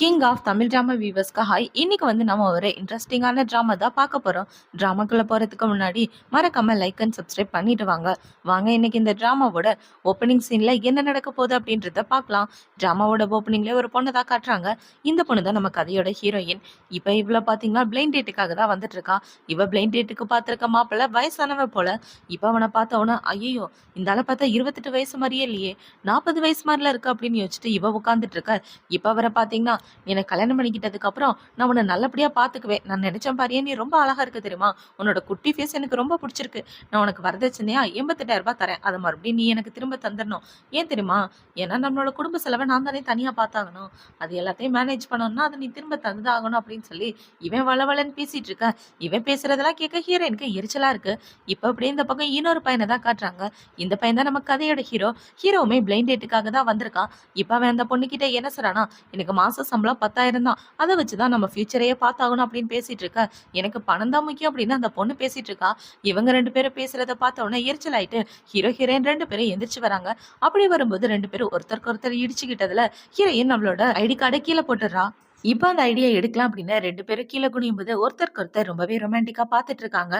King of Tamil drama வியூவர்ஸ்க்கு hi. இன்னைக்கு நம்ம ஒரு இன்ட்ரெஸ்டிங்கான ட்ராமா தான் பார்க்க போகிறோம். ட்ராமாக்குள்ளே போகிறதுக்கு முன்னாடி மறக்காம லைக் அண்ட் சப்ஸ்கிரைப் பண்ணிட்டு வாங்க. இன்னைக்கு இந்த ட்ராமாவோட ஓப்பனிங் சீனில் என்ன நடக்க போகுது அப்படின்றத பார்க்கலாம். ட்ராமாவோட ஓப்பனிங்லேயே ஒரு பொண்ணை தான் காட்டுறாங்க. இந்த பொண்ணு தான் நம்ம கதையோட ஹீரோயின். இப்போ இவ்வளோ பார்த்தீங்கன்னா பிளைண்ட் டேட்டுக்காக தான் வந்துட்டு இருக்கா. இவ பிளைண்ட் டேட்டுக்கு பார்த்துருக்க மாப்பிள்ள வயசானவ போல. இப்போ அவனை பார்த்தவொன்னே ஐயோ இந்த ஆளை பார்த்தா 28 வயசு மாதிரியே இல்லையே, 40 வயசு மாதிரில இருக்கு அப்படின்னு யோசிச்சுட்டு இவ உட்காந்துட்டு இருக்க. இப்போ அவரை பார்த்தீங்கன்னா எனக்கு கல்யாணம் பண்ணிக்கிட்டதுக்கு அப்புறம் நான் உன்னை நல்லபடியா பாத்துக்குவேன். நான் நினைச்சேன் பாரியே, நீ ரொம்ப அழகா இருக்க தெரியுமா, உன்னோட குட்டி ஃபேஸ் எனக்கு ரொம்ப பிடிச்சிருக்கு. நான் உனக்கு வரதட்சணையா 88,000 ரூபாய் தரேன். அதை மறுபடியும் நீ எனக்கு திரும்ப தந்துடணும். ஏன் தெரியுமா, ஏன்னா நம்மளோட குடும்ப செலவை நான் தானே தனியா பார்த்தாகணும். அது எல்லாத்தையும் மேனேஜ் பண்ணணும்னா அதை நீ திரும்ப தந்தாகணும் அப்படின்னு சொல்லி இவன் வளவலன்னு பேசிட்டு இருக்க. இவன் பேசுறதெல்லாம் கேட்க ஹீரோயினுக்கு எரிச்சலா இருக்கு. இப்ப அப்படியே இந்த பக்கம் இன்னொரு பையனை தான் காட்டுறாங்க. இந்த பையன் தான் நம்ம கதையோட ஹீரோ. ஹீரோவுமே பிளைண்ட் டேட்டுக்காக தான் வந்திருக்கான். இப்ப அவன் அந்த பொண்ணுகிட்ட என்ன சொல்றானா, எனக்கு மாச சம்பளம் 10,000 தான், அதை வச்சுதான் நம்ம ஃபியூச்சரையே பார்த்தாகணும் அப்படின்னு பேசிட்டு இருக்க. எனக்கு பணம் தான் முக்கியம் அப்படின்னு அந்த பொண்ணு பேசிட்டு இருக்கா. இவங்க ரெண்டு பேரும் பேசுறத பார்த்த உடனே எரிச்சல் ஆயிட்டு ஹீரோ ஹீரோயின் ரெண்டு பேரும் எந்திரிச்சு வராங்க. அப்படி வரும்போது ரெண்டு பேரும் ஒருத்தருக்கு ஒருத்தர் இடிச்சுக்கிட்டதுல ஹீரோயின் நம்மளோட ஐடி கார்டை கீழே போட்டுடுறா. இப்ப அந்த ஐடியா எடுக்கலாம் அப்படின்னு ரெண்டு பேரும் கீழே குனியும் போது ஒருத்தருக்கு ஒருத்தர் ரொம்பவே ரொமான்டிக்கா பாத்துட்டு இருக்காங்க.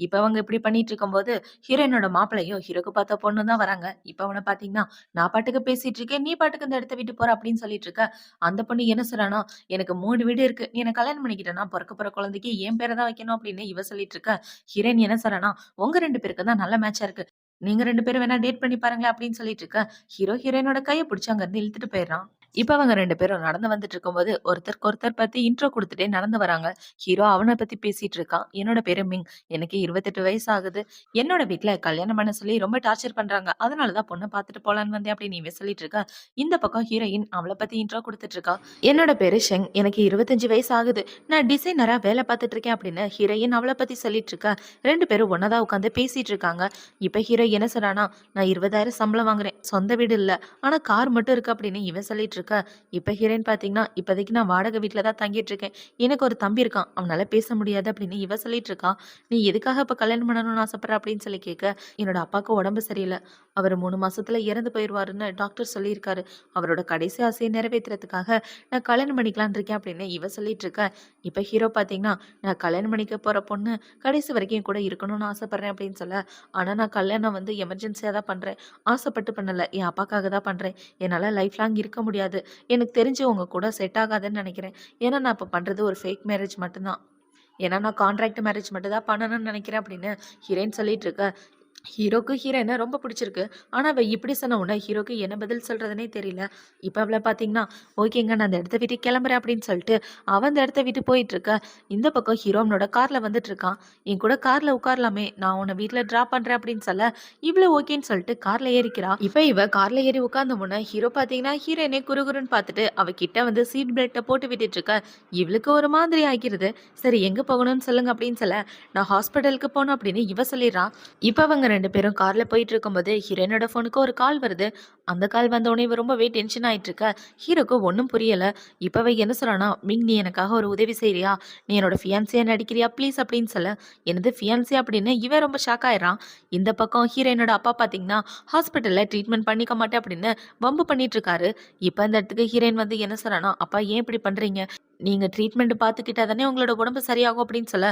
இப்ப அவங்க இப்படி பண்ணிட்டு இருக்கும்போது ஹீரோயினோட மாப்பிள்ளையும் ஹீரோக்கு பார்த்த பொண்ணு தான் வராங்க. இப்ப அவனை பாத்தீங்கன்னா, நான் பாட்டுக்கு பேசிட்டு இருக்கேன், நீ பாட்டுக்கு இந்த இடத்த விட்டு போற அப்படின்னு சொல்லிட்டு இருக்க. அந்த பொண்ணு என்ன சொல்றானா, எனக்கு 3 வீடு இருக்கு, நீ என்ன கல்யாணம் பண்ணிக்கிட்டேன்னா பிறக்க போற குழந்தைக்கு என் பேரை தான் வைக்கணும் அப்படின்னு இவ சொல்லிட்டு இருக்க. ஹீரோயின் என்ன சொல்றானா, உங்க ரெண்டு பேருக்கு தான் நல்ல மேட்சா இருக்கு, நீங்க ரெண்டு பேரும் வேணா டேட் பண்ணி பாருங்க அப்படின்னு சொல்லிட்டு இருக்க. ஹீரோ ஹீரோயினோட கையை பிடிச்சி அங்க இருந்து இழுத்துட்டு போயிடுறான். இப்ப அவங்க ரெண்டு பேரும் நடந்து வந்துட்டு இருக்கும்போது ஒருத்தருக்கு ஒருத்தர் பத்தி இன்ட்ரோ கொடுத்துட்டே நடந்து வராங்க. ஹீரோ அவனை பத்தி பேசிட்டு இருக்கான். என்னோட பேரு மிங், எனக்கு 28 வயசு ஆகுது. என்னோட வீட்டுல கல்யாணம் பண்ண சொல்லி ரொம்ப டார்ச்சர் பண்றாங்க, அதனாலதான் பொண்ணை பார்த்துட்டு போலான்னு வந்தேன் அப்படின்னு இவன் சொல்லிட்டு இருக்கா. இந்த பக்கம் ஹீரோயின் அவளை பத்தி இன்ட்ரோ கொடுத்துட்டு இருக்கா. என்னோட பேரு ஷெங், எனக்கு 25 வயசு ஆகுது, நான் டிசைனரா வேலை பார்த்துட்டு இருக்கேன் அப்படின்னு ஹீரோயின் அவளை பத்தி சொல்லிட்டு இருக்கா. ரெண்டு பேரும் ஒன்னதான் உட்காந்து பேசிட்டு இருக்காங்க. இப்ப ஹீரோ என்ன சொல்றானா, நான் 20,000 சம்பளம் வாங்குறேன், சொந்த வீடு இல்ல, ஆனா கார் மட்டும் இருக்கு அப்படின்னு இவன் சொல்லிட்டு இருக்க. இப்ப ஹீரோயின் பாத்தீங்கன்னா, இப்போதைக்கு நான் வாடகை வீட்டுல தான் தங்கிட்டு இருக்கேன், எனக்கு ஒரு தம்பி இருக்கான், அவனால பேச முடியாது அப்படின்னு இவ சொல்லிட்டு இருக்கா. நீ எதுக்காக இப்ப கல்யாணம் பண்ணணும்னு ஆசைப்படுற அப்படின்னு சொல்லி கேட்க, என்னோட அப்பாவுக்கு உடம்பு சரியில்லை, அவர் 3 மாசத்துல இறந்து போயிடுவாருன்னு டாக்டர் சொல்லியிருக்காரு, அவரோட கடைசி ஆசையை நிறைவேற்றுறதுக்காக நான் கல்யாணம் பண்ணிக்கலான் இருக்கேன் அப்படின்னு இவ சொல்லிட்டு இருக்க. இப்ப ஹீரோ பாத்தீங்கன்னா, நான் கல்யாணம் பண்ணிக்க போற பொண்ணு கடைசி வரைக்கும் கூட இருக்கணும்னு ஆசைப்படுறேன் அப்படின்னு சொல்ல. ஆனா நான் கல்யாணம் எமர்ஜென்சியா தான் பண்றேன், ஆசைப்பட்டு பண்ணல, என் அப்பாக்காக தான் பண்றேன், என்னால லைஃப் லாங் இருக்க முடியாது, எனக்கு தெரிஞ்சு உங்க கூட செட் ஆகாதுன்னு நினைக்கிறேன், ஏன்னா நான் இப்போ பண்றது ஒரு ஃபேக் மேரேஜ் மட்டும்தான், ஏன்னா நான் கான்ட்ராக்ட் மேரேஜ் மட்டும் தான் பண்ணணும்னு நினைக்கிறேன் அப்படின்னு ஹீரோயின் சொல்லிட்டு இருக்க. ஹீரோக்கு ஹீரோயினை ரொம்ப பிடிச்சிருக்கு. ஆனா அவ இப்படி சொன்ன உடனே ஹீரோக்கு என்ன பதில் சொல்றதுனே தெரியல. இப்ப அவளை பாத்தீங்கன்னா, ஓகேங்க நான் அந்த இடத்த விட்டு கிளம்புறேன் அப்படின்னு சொல்லிட்டு அவன் அந்த இடத்த விட்டு போயிட்டு இருக்க. இந்த பக்கம் ஹீரோனோட கார்ல வந்துட்டு இருக்கான். என் கூட கார்ல உட்காரலாமே, நான் உன்னை வீட்டுல டிராப் பண்றேன் அப்படின்னு சொல்ல இவ்வளவு ஓகேன்னு சொல்லிட்டு கார்ல ஏறிக்கிறா. இப்ப இவ கார்ல ஏறி உட்கார்ந்த முன்ன ஹீரோ பாத்தீங்கன்னா ஹீரோயினை குறுகுறுன்னு பார்த்துட்டு அவ கிட்ட சீட் பெல்ட்டை போட்டு விட்டுட்டு இருக்க. இவளுக்கு ஒரு மாதிரி ஆகிறது. சரி எங்க போகணும்னு சொல்லுங்க அப்படின்னு சொல்ல, நான் ஹாஸ்பிட்டலுக்கு போகணும் அப்படின்னு இவ சொல்லிடுறான். இப்ப அவங்க ரெண்டு பேரும் கார்ல போயிட்டு இருக்கும்போது ஹீரோனோட போனுக்கு ஒரு கால் வருது. அந்த கால் வந்தோடனே இவ ரொம்பவே டென்ஷன் ஆயிட்டு இருக்க. ஹீரோக்கு ஒன்றும் புரியல. இப்பவே என்ன சொல்றானா, மிங் நீ எனக்காக ஒரு உதவி செய்யறியா, நீ என்னோட ஃபியான்சியா நடிக்கிறியா ப்ளீஸ் அப்படின்னு சொல்ல. எனது ஃபியான்சியா அப்படின்னு இவன் ரொம்ப ஷாக் ஆயிடுறான். இந்த பக்கம் ஹீரோயினோட அப்பா பாத்தீங்கன்னா ஹாஸ்பிட்டல்ல ட்ரீட்மெண்ட் பண்ணிக்க மாட்டேன் அப்படின்னு வம்பு பண்ணிட்டு இருக்காரு. இப்ப இந்த இடத்துக்கு ஹீரோயின் என்ன சொல்றானா, அப்பா ஏன் இப்படி பண்றீங்க, நீங்க ட்ரீட்மெண்ட் பார்த்துக்கிட்டா தானே உங்களோட உடம்பு சரியாகும் அப்படின்னு சொல்ல,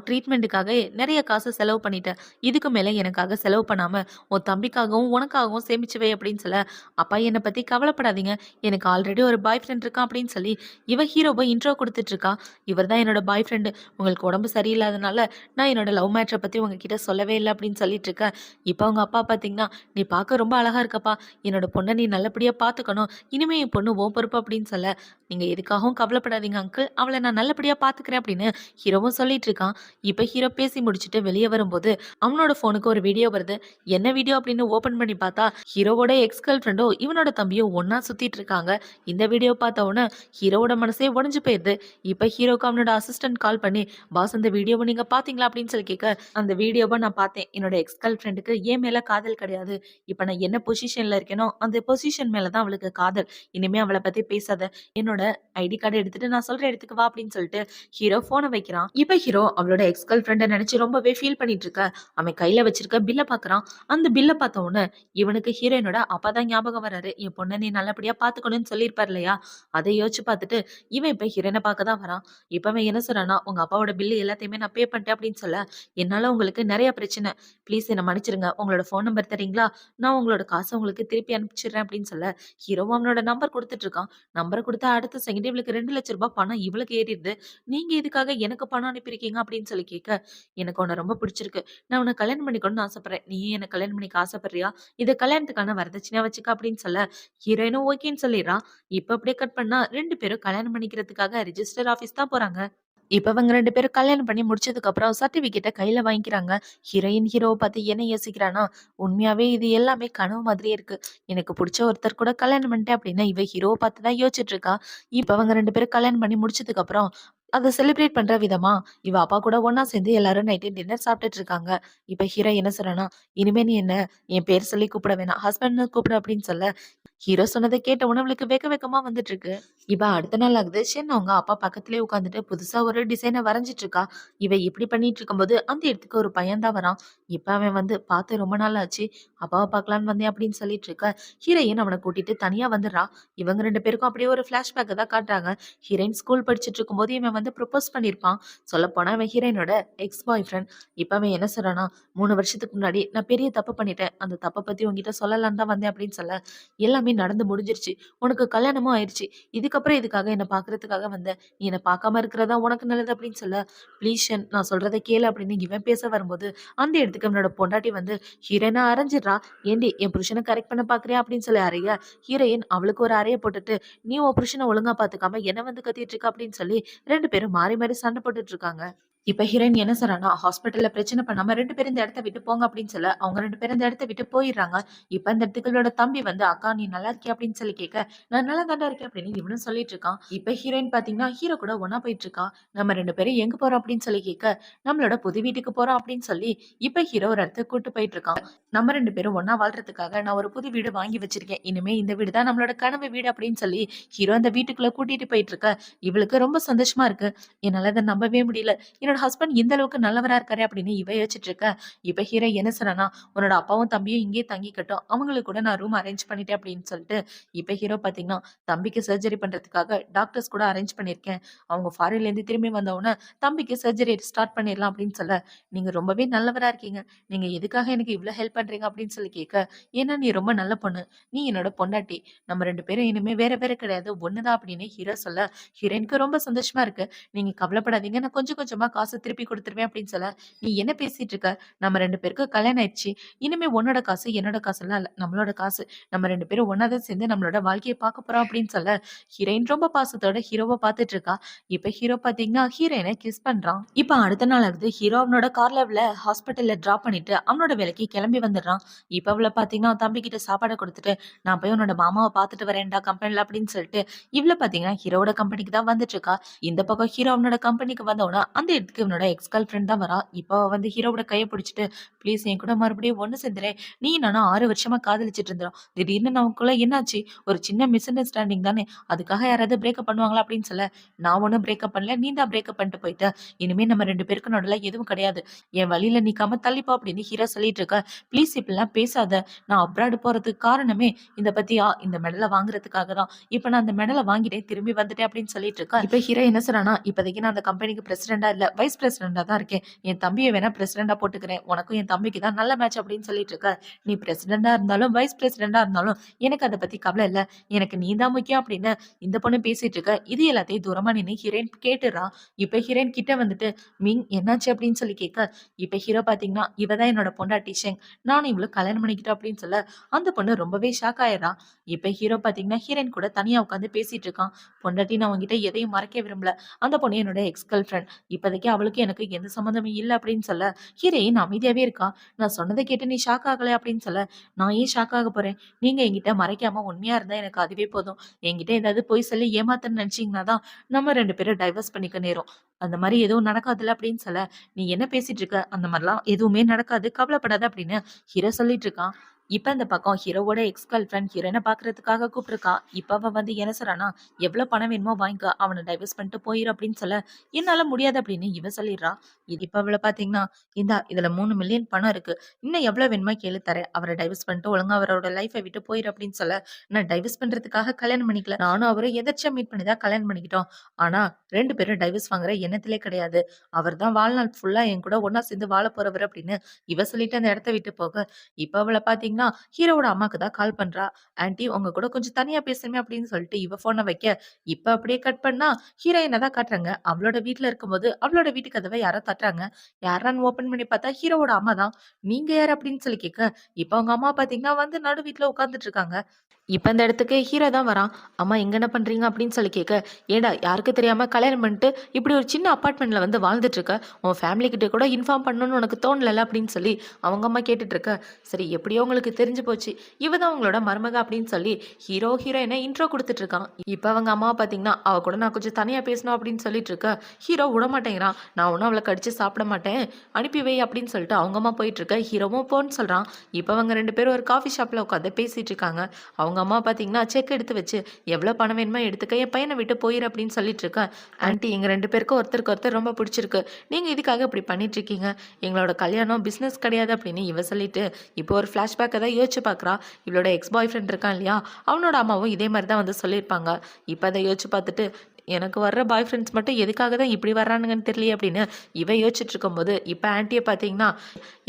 ட்ரீட்மெண்ட்டுக்காக நிறைய காசு செலவு பண்ணிட்டேன், இதுக்கு மேல எனக்காக செலவு பண்ணாம உன் தம்பிக்காகவும் உனக்காகவும் சேமிச்சு வை அப்படின்னு சொல்ல, அப்பா என்னை பத்தி கவலைப்படாதீங்க, எனக்கு ஆல்ரெடி ஒரு பாய் ஃப்ரெண்ட் இருக்கான் அப்படின்னு சொல்லி இவ ஹீரோவை இன்ட்ரோ கொடுத்துட்டு இருக்கா. இவர் தான் என்னோட பாய் ஃப்ரெண்டு, உங்களுக்கு உடம்பு சரியில்லாதனால நான் என்னோட லவ் மேட்ரை பத்தி உங்ககிட்ட சொல்லவே இல்லை அப்படின்னு சொல்லிட்டு இருக்க. இப்போ அவங்க அப்பா பாத்தீங்கன்னா, நீ பார்க்க ரொம்ப அழகா இருக்கப்பா, என்னோட பொண்ணை நீ நல்லபடியா பாத்துக்கணும், இனிமே என் பொண்ணு ஓ பொறுப்பு அப்படின்னு சொல்ல, நீங்க எதுக்காகவும் கவலைப்படாதீங்க அங்கிள், அவளை நான் நல்லபடியா பாத்துக்கிறேன் அப்படின்னு ஹீரோவும் சொல்லிட்டு இருக்கான். இப்ப ஹீரோ பேசி முடிச்சுட்டு வெளியே வரும்போது அவனோட போனுக்கு ஒரு வீடியோ வருது. என்ன வீடியோ அப்படின்னு ஓபன் பண்ணி பார்த்தா ஹீரோவோட எக்ஸ் கேர்ள் ஃப்ரெண்டோ இவனோட தம்பியும் ஒன்னா சுத்திட்டு இருக்காங்க. இந்த வீடியோ பார்த்த உடனே ஹீரோவோட மனசே உடஞ்சு போயிருது. இப்ப ஹீரோக்கு அவனோட அசிஸ்டன்ட் கால் பண்ணி, பாஸ் அந்த வீடியோவை நீங்க பாத்தீங்களா அப்படின்னு சொல்லி கேட்க, அந்த வீடியோவை நான் பார்த்தேன், என்னோட எக்ஸ் கேர்ள் ஃப்ரெண்டுக்கு என் மேல காதல் கிடையாது, இப்ப நான் என்ன பொசிஷன்ல இருக்கேனோ அந்த பொசிஷன் மேலதான் அவளுக்கு காதல், இனிமே அவளை பத்தி பேசாத, என்னோட ஐடி கார்டு எடுத்துட்டு நான் சொல்ற இடத்துக்கு வா அப்படின்னு சொல்லிட்டு ஹீரோ போனை வைக்கிறான். இப்ப ஹீரோ அவளோட எக்ஸ் கேர்ள் ஃப்ரெண்ட நினைச்சு ரொம்பவே ஃபீல் பண்ணிட்டு இருக்க. அவன் கையில வச்சிருக்க பில்ல பாக்குறான். அந்த பில்ல பார்த்த உடனே இவனுக்கு ஹீரோயினோட அப்பா தான் ஞாபகம் வராரு. என் பொண்ணை நீ நல்லபடியா பாத்துக்கணும்னு சொல்லியிருப்பார் இல்லையா? அதை யோசிச்சு பார்த்துட்டு இவன் இப்ப ஹீரோயினை பார்க்க தான் வரான். இப்ப அவன் என்ன சொல்றான்னா, உங்க அப்பாவோட பில்லு எல்லாத்தையுமே நான் பே பண்ணிட்டேன் அப்படின்னு சொல்ல, என்னால உங்களுக்கு நிறைய பிரச்சனை. ப்ளீஸ் என்ன மன்னிச்சிருங்க. உங்களோட ஃபோன் நம்பர் தரீங்களா? நான் உங்களோட காசை உங்களுக்கு திருப்பி அனுப்பிச்சிடுறேன் அப்படின்னு சொல்ல, ஹீரோவும் அவனோட நம்பர் குடுத்துட்டு இருக்கான். நம்பர் குடுத்தா அடுத்த செகண்ட் இவளுக்கு 2,00,000 பணம் இவளுக்கு ஏறிடுது. நீங்க எதுக்காக எனக்கு பணம் அனுப்பியிருக்கீங்க அப்படின்னு சொல்லி கேட்க, எனக்கு உன்னை ரொம்ப பிடிச்சிருக்கு. நான் உன்னை கல்யாணம் பண்ணிக்கணும்னு ஆசைப்படுறேன். நீயும் என்ன கல்யாணம் பண்ணிக்க ஆசைப்படுறியா? இத கல்யாணத்துக்கான வரதட்சணையா வச்சுக்க அப்படின்னு சொல்ல, ஹீரோயினும் ஓகேன்னு சொல்லிடுறான். இப்ப அப்படியே கட் பண்ணா 2 பேரும் கல்யாணம் பண்ணிக்கிறதுக்காக ரிஜிஸ்டர் ஆபீஸ் தான் போறாங்க. இப்ப இவங்க 2 பேரும் கல்யாணம் பண்ணி முடிச்சதுக்கு அப்புறம் சர்டிபிகேட்ட கையில வாங்கிக்கிறாங்க. ஹீரோயின் ஹீரோவ பார்த்து என்ன யோசிக்கிறான்னா, உண்மையாவே இது எல்லாமே கனவு மாதிரியே இருக்கு. எனக்கு புடிச்ச ஒருத்தர் கூட கல்யாணம் பண்ணிட்டேன் அப்படின்னு இவ ஹீரோவ பார்த்து தான் யோசிச்சுட்டு இருக்கா. இப்ப அவங்க 2 பேரும் கல்யாணம் பண்ணி முடிச்சதுக்கு அப்புறம் அத செலிப்ரேட் பண்ற விதமா இவ அப்பா கூட ஒண்ணா சேர்ந்து எல்லாரும் நைட்டு டின்னர் சாப்பிட்டுட்டு இருக்காங்க. இப்ப ஹீரோ என்ன சொல்றான்னா, இனிமே நீ என்ன என் பேர் சொல்லி கூப்பிட வேணாம். ஹஸ்பண்ட்னு கூப்பிடு அப்படின்னு சொல்ல, ஹீரோ சொன்னதை கேட்ட உணவுக்கு வெக்க வெக்கமா வந்துட்டு இருக்கு. இவ அடுத்த நாள் ஆகுது. ஷென் அவங்க அப்பா பக்கத்துலயே உட்காந்துட்டு புதுசா ஒரு டிசைனை வரைஞ்சிட்டு இருக்கா. இவ இப்படி பண்ணிட்டு இருக்கும்போது அந்த இடத்துக்கு ஒரு பையன் தான் வரான். இப்ப அவன் வந்து பார்த்து ரொம்ப நாள் ஆச்சு. அப்பாவை பார்க்கலான்னு வந்தேன் அப்படின்னு சொல்லிட்டு இருக்க. ஹீரோயின் அவனை கூட்டிட்டு தனியா வந்துடுறா. இவங்க 2 பேருக்கும் அப்படியே ஒரு பிளாஷ்பேக்கை தான் காட்டுறாங்க. ஹீரோயின் ஸ்கூல் படிச்சுட்டு இருக்கும்போது இவன் வந்து ப்ரொபோஸ் பண்ணியிருப்பான். சொல்லப்போனா அவன் ஹீரோயினோட எக்ஸ் பாய் ஃப்ரெண்ட். இப்ப அவன் என்ன சொல்றானா, 3 வருஷத்துக்கு முன்னாடி நான் பெரிய தப்பு பண்ணிட்டேன். அந்த தப்பை பத்தி உங்ககிட்ட சொல்லலான்னு தான் வந்தேன் அப்படின்னு சொல்ல, எல்லாமே நடந்து முடிஞ்சிருச்சு. உனக்கு கல்யாணமும் ஆயிருச்சு. இதுக்கப்புறம் இதுக்காக என்ன பார்க்கறதுக்காக வந்த. நீ என்ன பார்க்காம இருக்கிறதா உனக்கு நல்லது அப்படின்னு சொல்ல, ப்ளீஸ் ஷென் நான் சொல்றத கேளு அப்படின்னு இவன் பேச வரும்போது, அந்த இடத்துக்கு அவனோட பொண்டாட்டி வந்து ஹீரோயினா அரைஞ்சிடுறா. ஏண்டி என் புருஷனை கரெக்ட் பண்ண பார்க்கறியா அப்படின்னு சொல்லி அறைய, ஹீரோயின் அவளுக்கு ஒரு அறைய போட்டுட்டு, நீ உன் புருஷனை ஒழுங்கா பார்த்துக்காம என்ன வந்து கத்திட்டு இருக்க அப்படின்னு சொல்லி 2 பேரும் மாறி மாறி சண்டை போட்டுட்டு இருக்காங்க. இப்ப ஹீரோயின் என்ன சொல்றான்னா, ஹாஸ்பிட்டல்ல பிரச்சனை பண்ணாம 2 பேரும் இந்த இடத்த விட்டு போங்க அப்படின்னு சொல்ல, அவங்க 2 பேரும் இந்த இடத்த விட்டு போயிடுறாங்க. இப்ப இந்த இடத்துக்களோட தம்பி வந்து, அக்கா நீ நல்லா இருக்கியா அப்படின்னு சொல்லி கேட்க, நான் நல்லா தாண்டா இருக்கேன் அப்படின்னு இவனும் சொல்லிட்டு இருக்கான். இப்ப ஹீரோயின் பாத்தீங்கன்னா ஹீரோ கூட ஒண்ணா போயிட்டு இருக்கா. நம்ம 2 பேரும் எங்க போறோம் அப்படின்னு சொல்லி கேட்க, நம்மளோட புது வீட்டுக்கு போறோம் அப்படின்னு சொல்லி இப்ப ஹீரோ ஒரு இடத்துக்கு கூட்டு போயிட்டு இருக்கான். நம்ம 2 பேரும் ஒண்ணா வாழ்றதுக்காக நான் ஒரு புது வீடு வாங்கி வச்சிருக்கேன். இனிமே இந்த வீடு தான் நம்மளோட கனவு வீடு அப்படின்னு சொல்லி ஹீரோ அந்த வீட்டுக்குள்ள கூட்டிட்டு போயிட்டு இருக்க. இவளுக்கு ரொம்ப சந்தோஷமா இருக்கு. என்னால அதை நம்பவே முடியல. என்னோட ஹஸ்பண்ட் இந்த அளவுக்கு நல்லவரா இருக்காரு அப்படின்னு இவ யோசிச்சுட்டு இருக்க. இப்ப ஹீரோ என்ன சொல்றானா, உன்னோட அப்பாவும் தம்பியும் இங்கே தங்கிக்கட்டும். அவங்களுக்கு கூட நான் ரூம் அரேஞ்ச் பண்ணிட்டேன் அப்படின்னு சொல்லிட்டு இப்ப ஹீரோ பாத்தீங்கன்னா தம்பிக்கு சர்ஜரி பண்றதுக்காக டாக்டர்ஸ் கூட அரேஞ்ச் பண்ணிருக்கேன். அவங்க ஃபாரின்ல இருந்து திரும்பி வந்தவுடனே தம்பிக்கு சர்ஜரி ஸ்டார்ட் பண்ணிடலாம் அப்படின்னு சொல்ல, நீங்க ரொம்பவே நல்லவரா இருக்கீங்க. நீங்க எதுக்காக எனக்கு இவ்வளவு ஹெல்ப் பண்றீங்க அப்படின்னு சொல்லி கேட்க, ஏன்னா நீ ரொம்ப நல்ல பொண்ணு. நீ என்னோட பொண்டாட்டி. நம்ம 2 பேரும் இனிமே வேற வேற கிடையாது. ஒண்ணுதான் அப்படின்னு ஹீரோ சொல்ல, ஹீரோயினுக்கு ரொம்ப சந்தோஷமா இருக்கு. நீங்க கவலைப்படாதீங்க. நான் கொஞ்சம் கொஞ்சமா காசு திருப்பி குடுத்துருவேன் அப்படின்னு சொல்ல, "நீ என்ன பேசிட்டு இருக்க? நம்ம 2 பேருக்கும் கல்யாணம் ஆயிடுச்சு. இனிமே உன்னோட காசு, என்னோட காசுலாம் இல்ல. நம்மளோட காசு. நம்ம 2 பேரும் ஒண்ணா தான் சேர்ந்து நம்மளோட வாழ்க்கைய பார்க்க போறோம்" அப்படின்னு சொல்ல, ஹீரோயின் ரொம்ப பாசத்தோட ஹீரோவ பார்த்துட்டு இருக்கா. இப்ப ஹீரோ பார்த்தீங்கன்னா, ஹீரோயின கிஸ் பண்றான். இப்ப அடுத்த நாள் ஆகுது. ஹீரோ அவனோட கார்ல அவள ஹாஸ்பிட்டல்ல டிராப் பண்ணிட்டு அவனோட வேலைக்கு கிளம்பி வந்துடுறான். இப்ப அவள பார்த்தீங்கன்னா, தம்பி கிட்ட சாப்பாட குடுத்துட்டு, "நான் போய் உன்னோட மாமாவ பார்த்துட்டு வரேன்டா கம்பெனில" அப்படின்னு சொல்லிட்டு, இவள பார்த்தீங்கன்னா ஹீரோவோட கம்பெனிக்கு தான் வந்துட்டு இருக்கா. இந்த பக்கம் ஹீரோ அவனோட கம்பெனிக்கு வந்தவுடனே அந்த இடத்துக்கு இவனோட எக்ஸ் கேர்ள் ஃப்ரெண்ட் தான் வரா. இப்போ அவ வந்து ஹீரோவோட கைய பிடிச்சிட்டு, "ப்ளீஸ் என் கூட மறுபடியும் ஒண்ணு சேர்ந்துரேன். நீ நானும் 6 வருஷமா காதலிச்சுட்டு இருந்தோம். திடீர்னு நமக்குள்ள என்னாச்சு? ஒரு சின்ன மிஸ் அண்டர்ஸ்டாண்டிங் தானே. அதுக்காக யாராவது பிரேக்கப் பண்ணுவாங்களா?" அப்படின்னு சொல்ல, "நான் ஒண்ணும் பிரேக்கப் பண்ணல. நீ தான் பிரேக்கப் பண்ணிட்டு போயிட்ட. இனிமே நம்ம 2 பேருக்கு நடுவுல எதுவும் கிடையாது. என் வழியில நிக்காம தள்ளிப்போ" அப்படின்னு ஹீரோ சொல்லிட்டு இருக்க. "ப்ளீஸ் இப்படிலாம் பேசாத. நான் அப்ராட் போறதுக்கு காரணமே இந்த பத்தியா இந்த மெடல வாங்குறதுக்காக தான். இப்ப நான் அந்த மெடல வாங்கிட்டேன். திரும்பி வந்துட்டேன்" அப்படின்னு சொல்லிட்டு இருக்கா. இப்ப ஹீரோ என்ன சொல்றானா, "இப்போதைக்கு நான் அந்த கம்பெனிக்கு பிரசிடென்ட்டா இல்ல, வைஸ் பிரசிடென்ட்டா தான் இருக்கேன். என் தம்பிய வேணா பிரசிடென்ட்டா போட்டுக்கிறேன். உனக்கும் என் தம்பிக்கு தான் நல்ல மேட்ச்" அப்படின்னு சொல்லிட்டு இருக்க. "நீ பிரசிடென்ட்டா இருந்தாலும், வைஸ் பிரசிடென்ட்டா இருந்தாலும் எனக்கு அத பத்தி கவலை இல்ல. எனக்கு நீ தான் முக்கியம்" அப்படின்னு இந்த பொண்ணு பேசிட்டு இருக்க. இது எல்லாத்தையும் தூரமா நின்னு ஹீரோயின் கேட்டுறா. இப்ப ஹீரோயின் கிட்ட வந்துட்டு, "மிங் என்னாச்சு?" அப்படின்னு சொல்லி கேட்க, இப்ப ஹீரோ பாத்தீங்கன்னா, "இவ தான் என்னோட பொண்டாட்டி ஷெங். நானும் இவளும் கல்யாணம் பண்ணிக்கிட்டோம்" அப்படின்னு சொல்ல, அந்த பொண்ணு ரொம்பவே ஷாக் ஆயிடுறா. இப்ப ஹீரோ பாத்தீங்கன்னா, ஹீரோயின் கூட தனியா உட்காந்து பேசிட்டு இருக்கான். "பொண்டாட்டி நான் உன்கிட்ட எதையும் மறைக்க விரும்பல. அந்த பொண்ணு என்னோட எக்ஸ் கேர்ள் ஃப்ரெண்ட். இப்போதைக்கு அவளுக்கு எனக்கு எந்த சம்மந்தமும் இல்ல" அப்படின்னு சொல்ல, ஹீரோயின் அமைதியாவே இருக்கா. "நான் சொன்னதை கேட்டு நீ ஷாக் ஆகல" அப்படின்னு சொல்ல, "நான் ஏன் ஷாக் ஆக போறேன்? நீங்க என்கிட்ட மறைக்காம உண்மையா இருந்தா எனக்கு அதுவே போதும். என்கிட்ட ஏதாவது பொய் சொல்லி ஏமாத்தன்னு நினைச்சீங்கன்னா தான் நம்ம 2 பேரும் டைவர்ஸ் பண்ணிக்க நேரும். அந்த மாரி எதுவும் நடக்காதுல்ல" அப்படின்னு சொல்ல, "நீ என்ன பேசிட்டு இருக்க? அந்த மாரிலாம் எதுவுமே நடக்காது. கவலைப்படாத" அப்படின்னு ஹீரோ சொல்லிட்டு இருக்கான். இப்ப இந்த பக்கம் ஹீரோவோட எக்ஸ் கேர்ள் ஃப்ரெண்ட் ஹீரோயின பாக்குறதுக்காக கூப்பிட்டுருக்கா. இப்ப அவ வந்து என்ன சொல்றானா, எவ்வளவு பணம் வேணுமோ வாங்கிக்க, அவனை டைவர்ஸ் பண்ணிட்டு போயிரு அப்படின்னு சொல்ல, என்னால முடியாது அப்படின்னு இவ சொல்லிடுறா. இது இப்ப அவள பாத்தீங்கன்னா, இந்தா இதுல 3 மில்லியன் பணம் இருக்கு, இன்னும் எவ்வளவு வேணுமோ கேளு தரேன், அவரை டைவர்ஸ் பண்ணிட்டு ஒழுங்கா அவரோட லைஃபை விட்டு போயிரு அப்படின்னு சொல்ல, நான் டைவர்ஸ் பண்றதுக்காக கல்யாணம் பண்ணிக்கல, நானும் அவரும் எதர்ச்சியா மீட் பண்ணி தான் கல்யாணம் பண்ணிக்கிட்டோம். ஆனா 2 பேரும் டைவர்ஸ் வாங்குற எண்ணத்திலே கிடையாது. அவர் தான் வாழ்நாள் ஃபுல்லா என் கூட ஒண்ணா சேர்ந்து வாழ போறவர் அப்படின்னு இவ சொல்லிட்டு அந்த இடத்த விட்டு போக, இப்ப அவள பாத்தீங்கன்னா ஹீரோவோட அம்மாக்கு தான் கால் பண்றா. ஆன்ட்டி உங்க கூட கொஞ்சம் தனியா பேசணுமே அப்படின்னு சொல்லிட்டு இவ போன வைக்க, இப்ப அப்படியே கட் பண்ணா ஹீரோயின தான் காட்டுறாங்க. அவளோட வீட்ல இருக்கும்போது அவளோட வீட்டு கதவை யாரோ தட்டுறாங்க. யாரான்னு ஓப்பன் பண்ணி பார்த்தா ஹீரோவோட அம்மா தான். நீங்க யார் அப்படின்னு சொல்லி கேட்க, இப்ப அவங்க அம்மா பாத்தீங்கன்னா வந்து நடு வீட்ல உட்கார்ந்துட்டு இருக்காங்க. இப்ப இந்த இடத்துக்கு ஹீரோ தான் வரான். அம்மா இங்க என்ன பண்றீங்க அப்படின்னு சொல்லி கேட்க, ஏடா யாருக்கு தெரியாம கல்யாணம் பண்ணிட்டு இப்படி ஒரு சின்ன அபார்ட்மெண்ட்ல வந்து வாழ்ந்துட்டு இருக்க, உன் ஃபேமிலி கிட்ட கூட இன்ஃபார்ம் பண்ணணும்னு உனக்கு தோணல அப்படின்னு சொல்லி அவங்க அம்மா கேட்டுட்டு இருக்க, சரி எப்படியோ உங்களுக்கு தெரிஞ்சு போச்சு, இவ தான் உங்களோட மருமக அப்படின்னு சொல்லி ஹீரோயினை இன்ட்ரோ கொடுத்துட்டு இருக்கான். இப்ப அவங்க அம்மா பாத்தீங்கன்னா அவ கூட நான் கொஞ்சம் தனியா பேசணும் அப்படின்னு சொல்லிட்டு இருக்க, ஹீரோ விட மாட்டேங்கிறான். நான் ஒன்னும் அவளை கடிச்சு சாப்பிட மாட்டேன், அனுப்பி வை அப்படின்னு சொல்லிட்டு அவங்க அம்மா போயிட்டு இருக்க, ஹீரோவும் போன்னு சொல்றான். இப்ப அவங்க 2 பேரும் ஒரு காஃபி ஷாப்ல உட்காந்து பேசிட்டு இருக்காங்க. அவங்க அம்மா பாத்தீங்கன்னா செக் எடுத்து வச்சு, எவ்வளவு பணம் வேணுமோ எடுத்துக்க, என் பையனை விட்டு போயிரு அப்படின்னு சொல்லிட்டு இருக்கேன். ஆன்ட்டி எங்க 2 பேருக்கும் ஒருத்தருக்கு ஒருத்தர் ரொம்ப பிடிச்சிருக்கு, நீங்க இதுக்காக இப்படி பண்ணிட்டு இருக்கீங்க, எங்களோட கல்யாணம் பிசினஸ் கிடையாது அப்படின்னு இவ சொல்லிட்டு இப்போ ஒரு ஃபிளாஷ்பேக் தான் யோசிச்சு பார்க்குறா. இவளோட எக்ஸ் பாய் ஃப்ரெண்ட் இருக்கான் இல்லையா, அவனோட அம்மாவும் இதே மாதிரி தான் வந்து சொல்லியிருப்பாங்க. இப்போ அதை யோசிச்சு பார்த்துட்டு, எனக்கு வர்ற பாய் ஃப்ரெண்ட்ஸ் மட்டும் எதுக்காக தான் இப்படி வர்றானுங்கன்னு தெரியல அப்படின்னு இவ யோசிச்சுட்டு இருக்கும்போது, இப்போ ஆன்ட்டியை பார்த்தீங்கன்னா,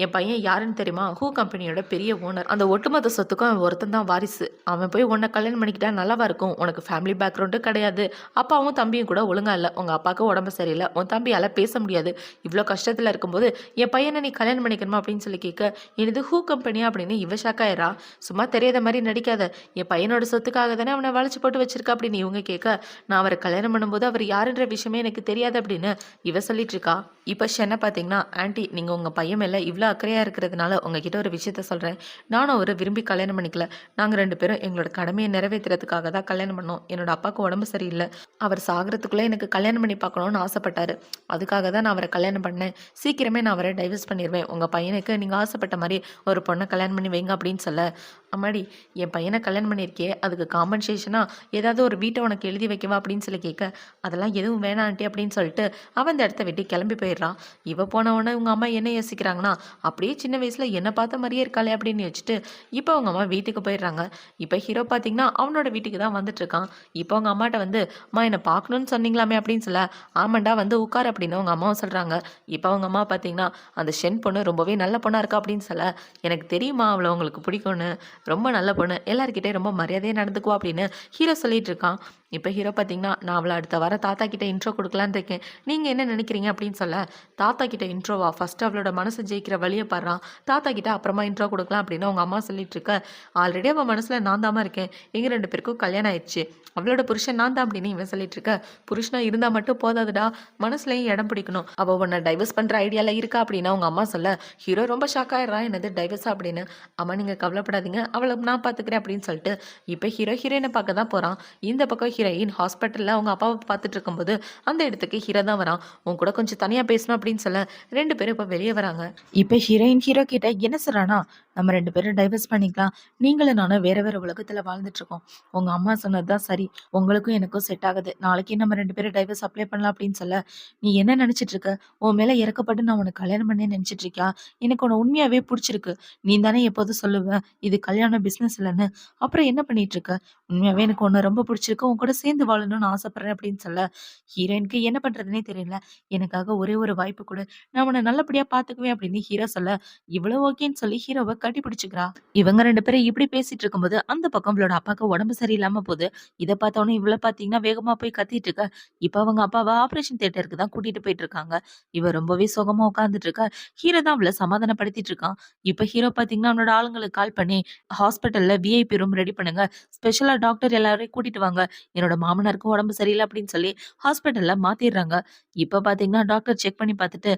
என் பையன் யாருன்னு தெரியுமா, ஹூ கம்பெனியோட பெரிய ஓனர், அந்த ஒட்டுமொத்த சொத்துக்கும் அவன் ஒருத்தன் தான் வாரிசு, அவன் போய் உன்னை கல்யாணம் பண்ணிக்கிட்டா நல்லாவா இருக்கும், உனக்கு ஃபேமிலி பேக்ரவுண்டும் கிடையாது, அப்பாவும் தம்பியும் கூட ஒழுங்கா இல்லை, உங்கள் அப்பாவுக்கு உடம்பு சரியில்லை, உன் தம்பியால் பேச முடியாது, இவ்வளோ கஷ்டத்தில் இருக்கும்போது என் பையனை நீ கல்யாணம் பண்ணிக்கணுமா அப்படின்னு சொல்லி கேட்க, இது ஹூ கம்பெனியா அப்படின்னு இவ ஷாக்காயிரா. சும்மா தெரியாத மாதிரி நடிக்காத, என் பையனோட சொத்துக்காக தானே அவனை வளைச்சு போட்டு வச்சிருக்கா அப்படின்னு இவங்க கேட்க, நான் அவரை கல்யாணம் பண்ணும்போது அவர் யாருன்ற விஷயமே எனக்கு தெரியாது அப்படின்னு இவ சொல்லிட்டு இருக்கா. இப்ப ஷென்னை பாத்தீங்கன்னா, ஆன்ட்டி நீங்க உங்க பையன் மேல இவ்வளவு அக்கறையா இருக்கிறதுனால உங்ககிட்ட ஒரு விஷயத்த சொல்றேன், நானும் அவரை விரும்பி கல்யாணம் பண்ணிக்கல, நாங்க 2 பேரும் எங்களோட கடமையை நிறைவேற்றுறதுக்காக தான் கல்யாணம் பண்ணோம், என்னோட அப்பாவுக்கு உடம்பு சரியில்லை, அவர் சாகிறதுக்குள்ள எனக்கு கல்யாணம் பண்ணி பார்க்கணும்னு ஆசைப்பட்டாரு, அதுக்காக தான் நான் அவரை கல்யாணம் பண்ணேன், சீக்கிரமே நான் அவரை டைவர்ஸ் பண்ணிடுவேன், உங்க பையனுக்கு நீங்க ஆசைப்பட்ட மாதிரி ஒரு பொண்ணை கல்யாணம் பண்ணி வைங்க அப்படின்னு சொல்ல, அம்மாடி என் பையனை கல்யாணம் பண்ணியிருக்கே அதுக்கு காம்பன்சேஷனா ஏதாவது ஒரு வீட்டை உனக்கு எழுதி வைக்கவா அப்படின்னு சொல்லி கேட்க, அதெல்லாம் எதுவும் வேணாம் ஆண்டி அப்படின்னு சொல்லிட்டு அவன் இந்த இடத்த விட்டு கிளம்பி போயிடுறான். இவ போன உடனே உங்க அம்மா என்ன யோசிக்கிறாங்கன்னா, அப்படியே சின்ன வயசுல என்ன பார்த்த மாதிரியே இருக்காளே அப்படின்னு வச்சுட்டு இப்போ அவங்க அம்மா வீட்டுக்கு போயிடுறாங்க. இப்போ ஹீரோ பார்த்தீங்கன்னா அவனோட வீட்டுக்கு தான் வந்துட்டு இருக்கான். இப்போ அவங்க அம்மாட்ட வந்து, அம்மா என்னை பார்க்கணும்னு சொன்னீங்களாமே அப்படின்னு சொல்ல, ஆமாண்டா வந்து உட்கார் அப்படின்னு அவங்க அம்மாவும் சொல்றாங்க. இப்போ அவங்க அம்மா பார்த்தீங்கன்னா, அந்த ஷென் பொண்ணு ரொம்பவே நல்ல பொண்ணா இருக்கா அப்படின்னு சொல்ல, எனக்கு தெரியுமா அவளை உங்களுக்கு பிடிக்கும்னு, ரொம்ப நல்ல பொண்ணு, எல்லாருக்கிட்டே ரொம்ப மரியாதையாக நடந்துக்குவா அப்படின்னு ஹீரோ சொல்லிட்டு இருக்கான். இப்போ ஹீரோ பார்த்தீங்கன்னா, நான் அவளை அடுத்த வாரம் தாத்தா கிட்ட இன்ட்ரோ கொடுக்கலான்னு இருக்கேன், நீங்கள் என்ன நினைக்கிறீங்க அப்படின்னு சொல்ல, தாத்தா கிட்ட இன்ட்ரோவா, ஃபர்ஸ்ட் அவளோட மனசு ஜெயிக்கிற வழியை பாடுறான், தாத்தா கிட்ட அப்புறமா இன்ட்ரோ கொடுக்கலாம் அப்படின்னு அவங்க அம்மா சொல்லிட்டு இருக்க, ஆல்ரெடி அவன் மனசில் நான் தாமா இருக்கேன், எங்கள் 2 பேருக்கும் கல்யாணம் ஆயிடுச்சு, அவளோட புருஷன் நான் தான் அப்படின்னு இவன் சொல்லிட்டு இருக்க, புருஷனா இருந்தால் மட்டும் போதாதுடா, மனசுலையும் இடம் பிடிக்கணும், அவள் உன்னை டைவர்ஸ் பண்ணுற ஐடியாவில் இருக்கா அப்படின்னு அவங்க அம்மா சொல்ல, ஹீரோ ரொம்ப ஷாக் ஆயிடுறான், என்னது டைவர்ஸா அப்படின்னு. அம்மா நீங்கள் கவலைப்படாதீங்க, அவளை நான் பார்த்துக்கிறேன் அப்படின்னு சொல்லிட்டு இப்போ ஹீரோ ஹீரோயினை பார்க்க தான் போகிறான். இந்த பக்கம் ஹீரோயின் ஹாஸ்பிட்டலில் அவங்க அப்பாவை பார்த்துட்டு இருக்கும்போது அந்த இடத்துக்கு ஹீரோ தான் வரான். உன் கூட கொஞ்சம் தனியாக பேசணும் அப்படின்னு சொல்ல 2 பேரும் இப்போ வெளியே வராங்க. இப்போ ஹீரோயின் ஹீரோ கிட்ட என்ன சொல்றானா, நம்ம 2 பேரும் டைவர்ஸ் பண்ணிக்கலாம், நீங்களும் நானும் வேற வேற உலகத்தில் வாழ்ந்துட்டு இருக்கோம், உங்க அம்மா சொன்னது தான் சரி, உங்களுக்கும் எனக்கும் செட் ஆகுது, நாளைக்கு நம்ம 2 பேரும் டைவர்ஸ் அப்ளை பண்ணலாம் அப்படின்னு சொல்ல, நீ என்ன நினைச்சிட்டு இருக்க, உன் மேல இறக்கப்பட்டு நான் உனக்கு கல்யாணம் பண்ணி நினைச்சிட்டு இருக்கியா, எனக்கு உன்னை உண்மையாவே பிடிச்சிருக்கு, நீ தானே எப்போதும் சொல்லுவ இது கல்யாணம் பிசினஸ் இல்லைன்னு, அப்புறம் என்ன பண்ணிட்டு இருக்க, உண்மையாவே எனக்கு உன்னை ரொம்ப பிடிச்சிருக்கு, உன் கூட சேர்ந்து வாழணும்னு ஆசைப்படுறேன் அப்படின்னு சொல்ல, ஹீரோயினுக்கு என்ன பண்றதுனே தெரியல, எனக்காக ஒரே ஒரு வாய்ப்பு கொடு, நான் உன்னை நல்லபடியா பாத்துக்குவேன் அப்படின்னு ஹீரோ சொல்ல, இவ்வளவு ஓகேன்னு சொல்லி ஹீரோவை கட்டி பிடிச்சுக்கிறா. இவங்க 2 பேரும் இப்படி பேசிட்டு இருக்கும்போது அந்த பக்கம் இவளோட அப்பாவுக்கு உடம்பு சரியில்லாம போகுது. இதை பார்த்தோன்னே இவ்வளவு பாத்தீங்கன்னா வேகமா போய் கத்திட்டு இருக்க. இப்ப அவங்க அப்பாவை ஆபரேஷன் தியேட்டருக்கு தான் கூட்டிட்டு போயிட்டு இருக்காங்க. இவ ரொம்பவே சோகமா உட்கார்ந்துட்டு இருக்கா. ஹீரோ தான் அவளை சமாதானப்படுத்திட்டு இருக்கான். இப்ப ஹீரோ பாத்தீங்கன்னா அவனோட ஆளுங்களுக்கு கால் பண்ணி, ஹாஸ்பிட்டல்ல விஐபி ரூம் ரெடி பண்ணுங்க, ஸ்பெஷலா டாக்டர் எல்லாரையும் கூட்டிட்டு வாங்க, என்னோட மாமனாருக்கு உடம்பு சரியில்லை அப்படின்னு சொல்லி ஹாஸ்பிட்டல்ல மாத்திடுறாங்க. இப்ப பாத்தீங்கன்னா டாக்டர் செக் பண்ணி பார்த்துட்டு,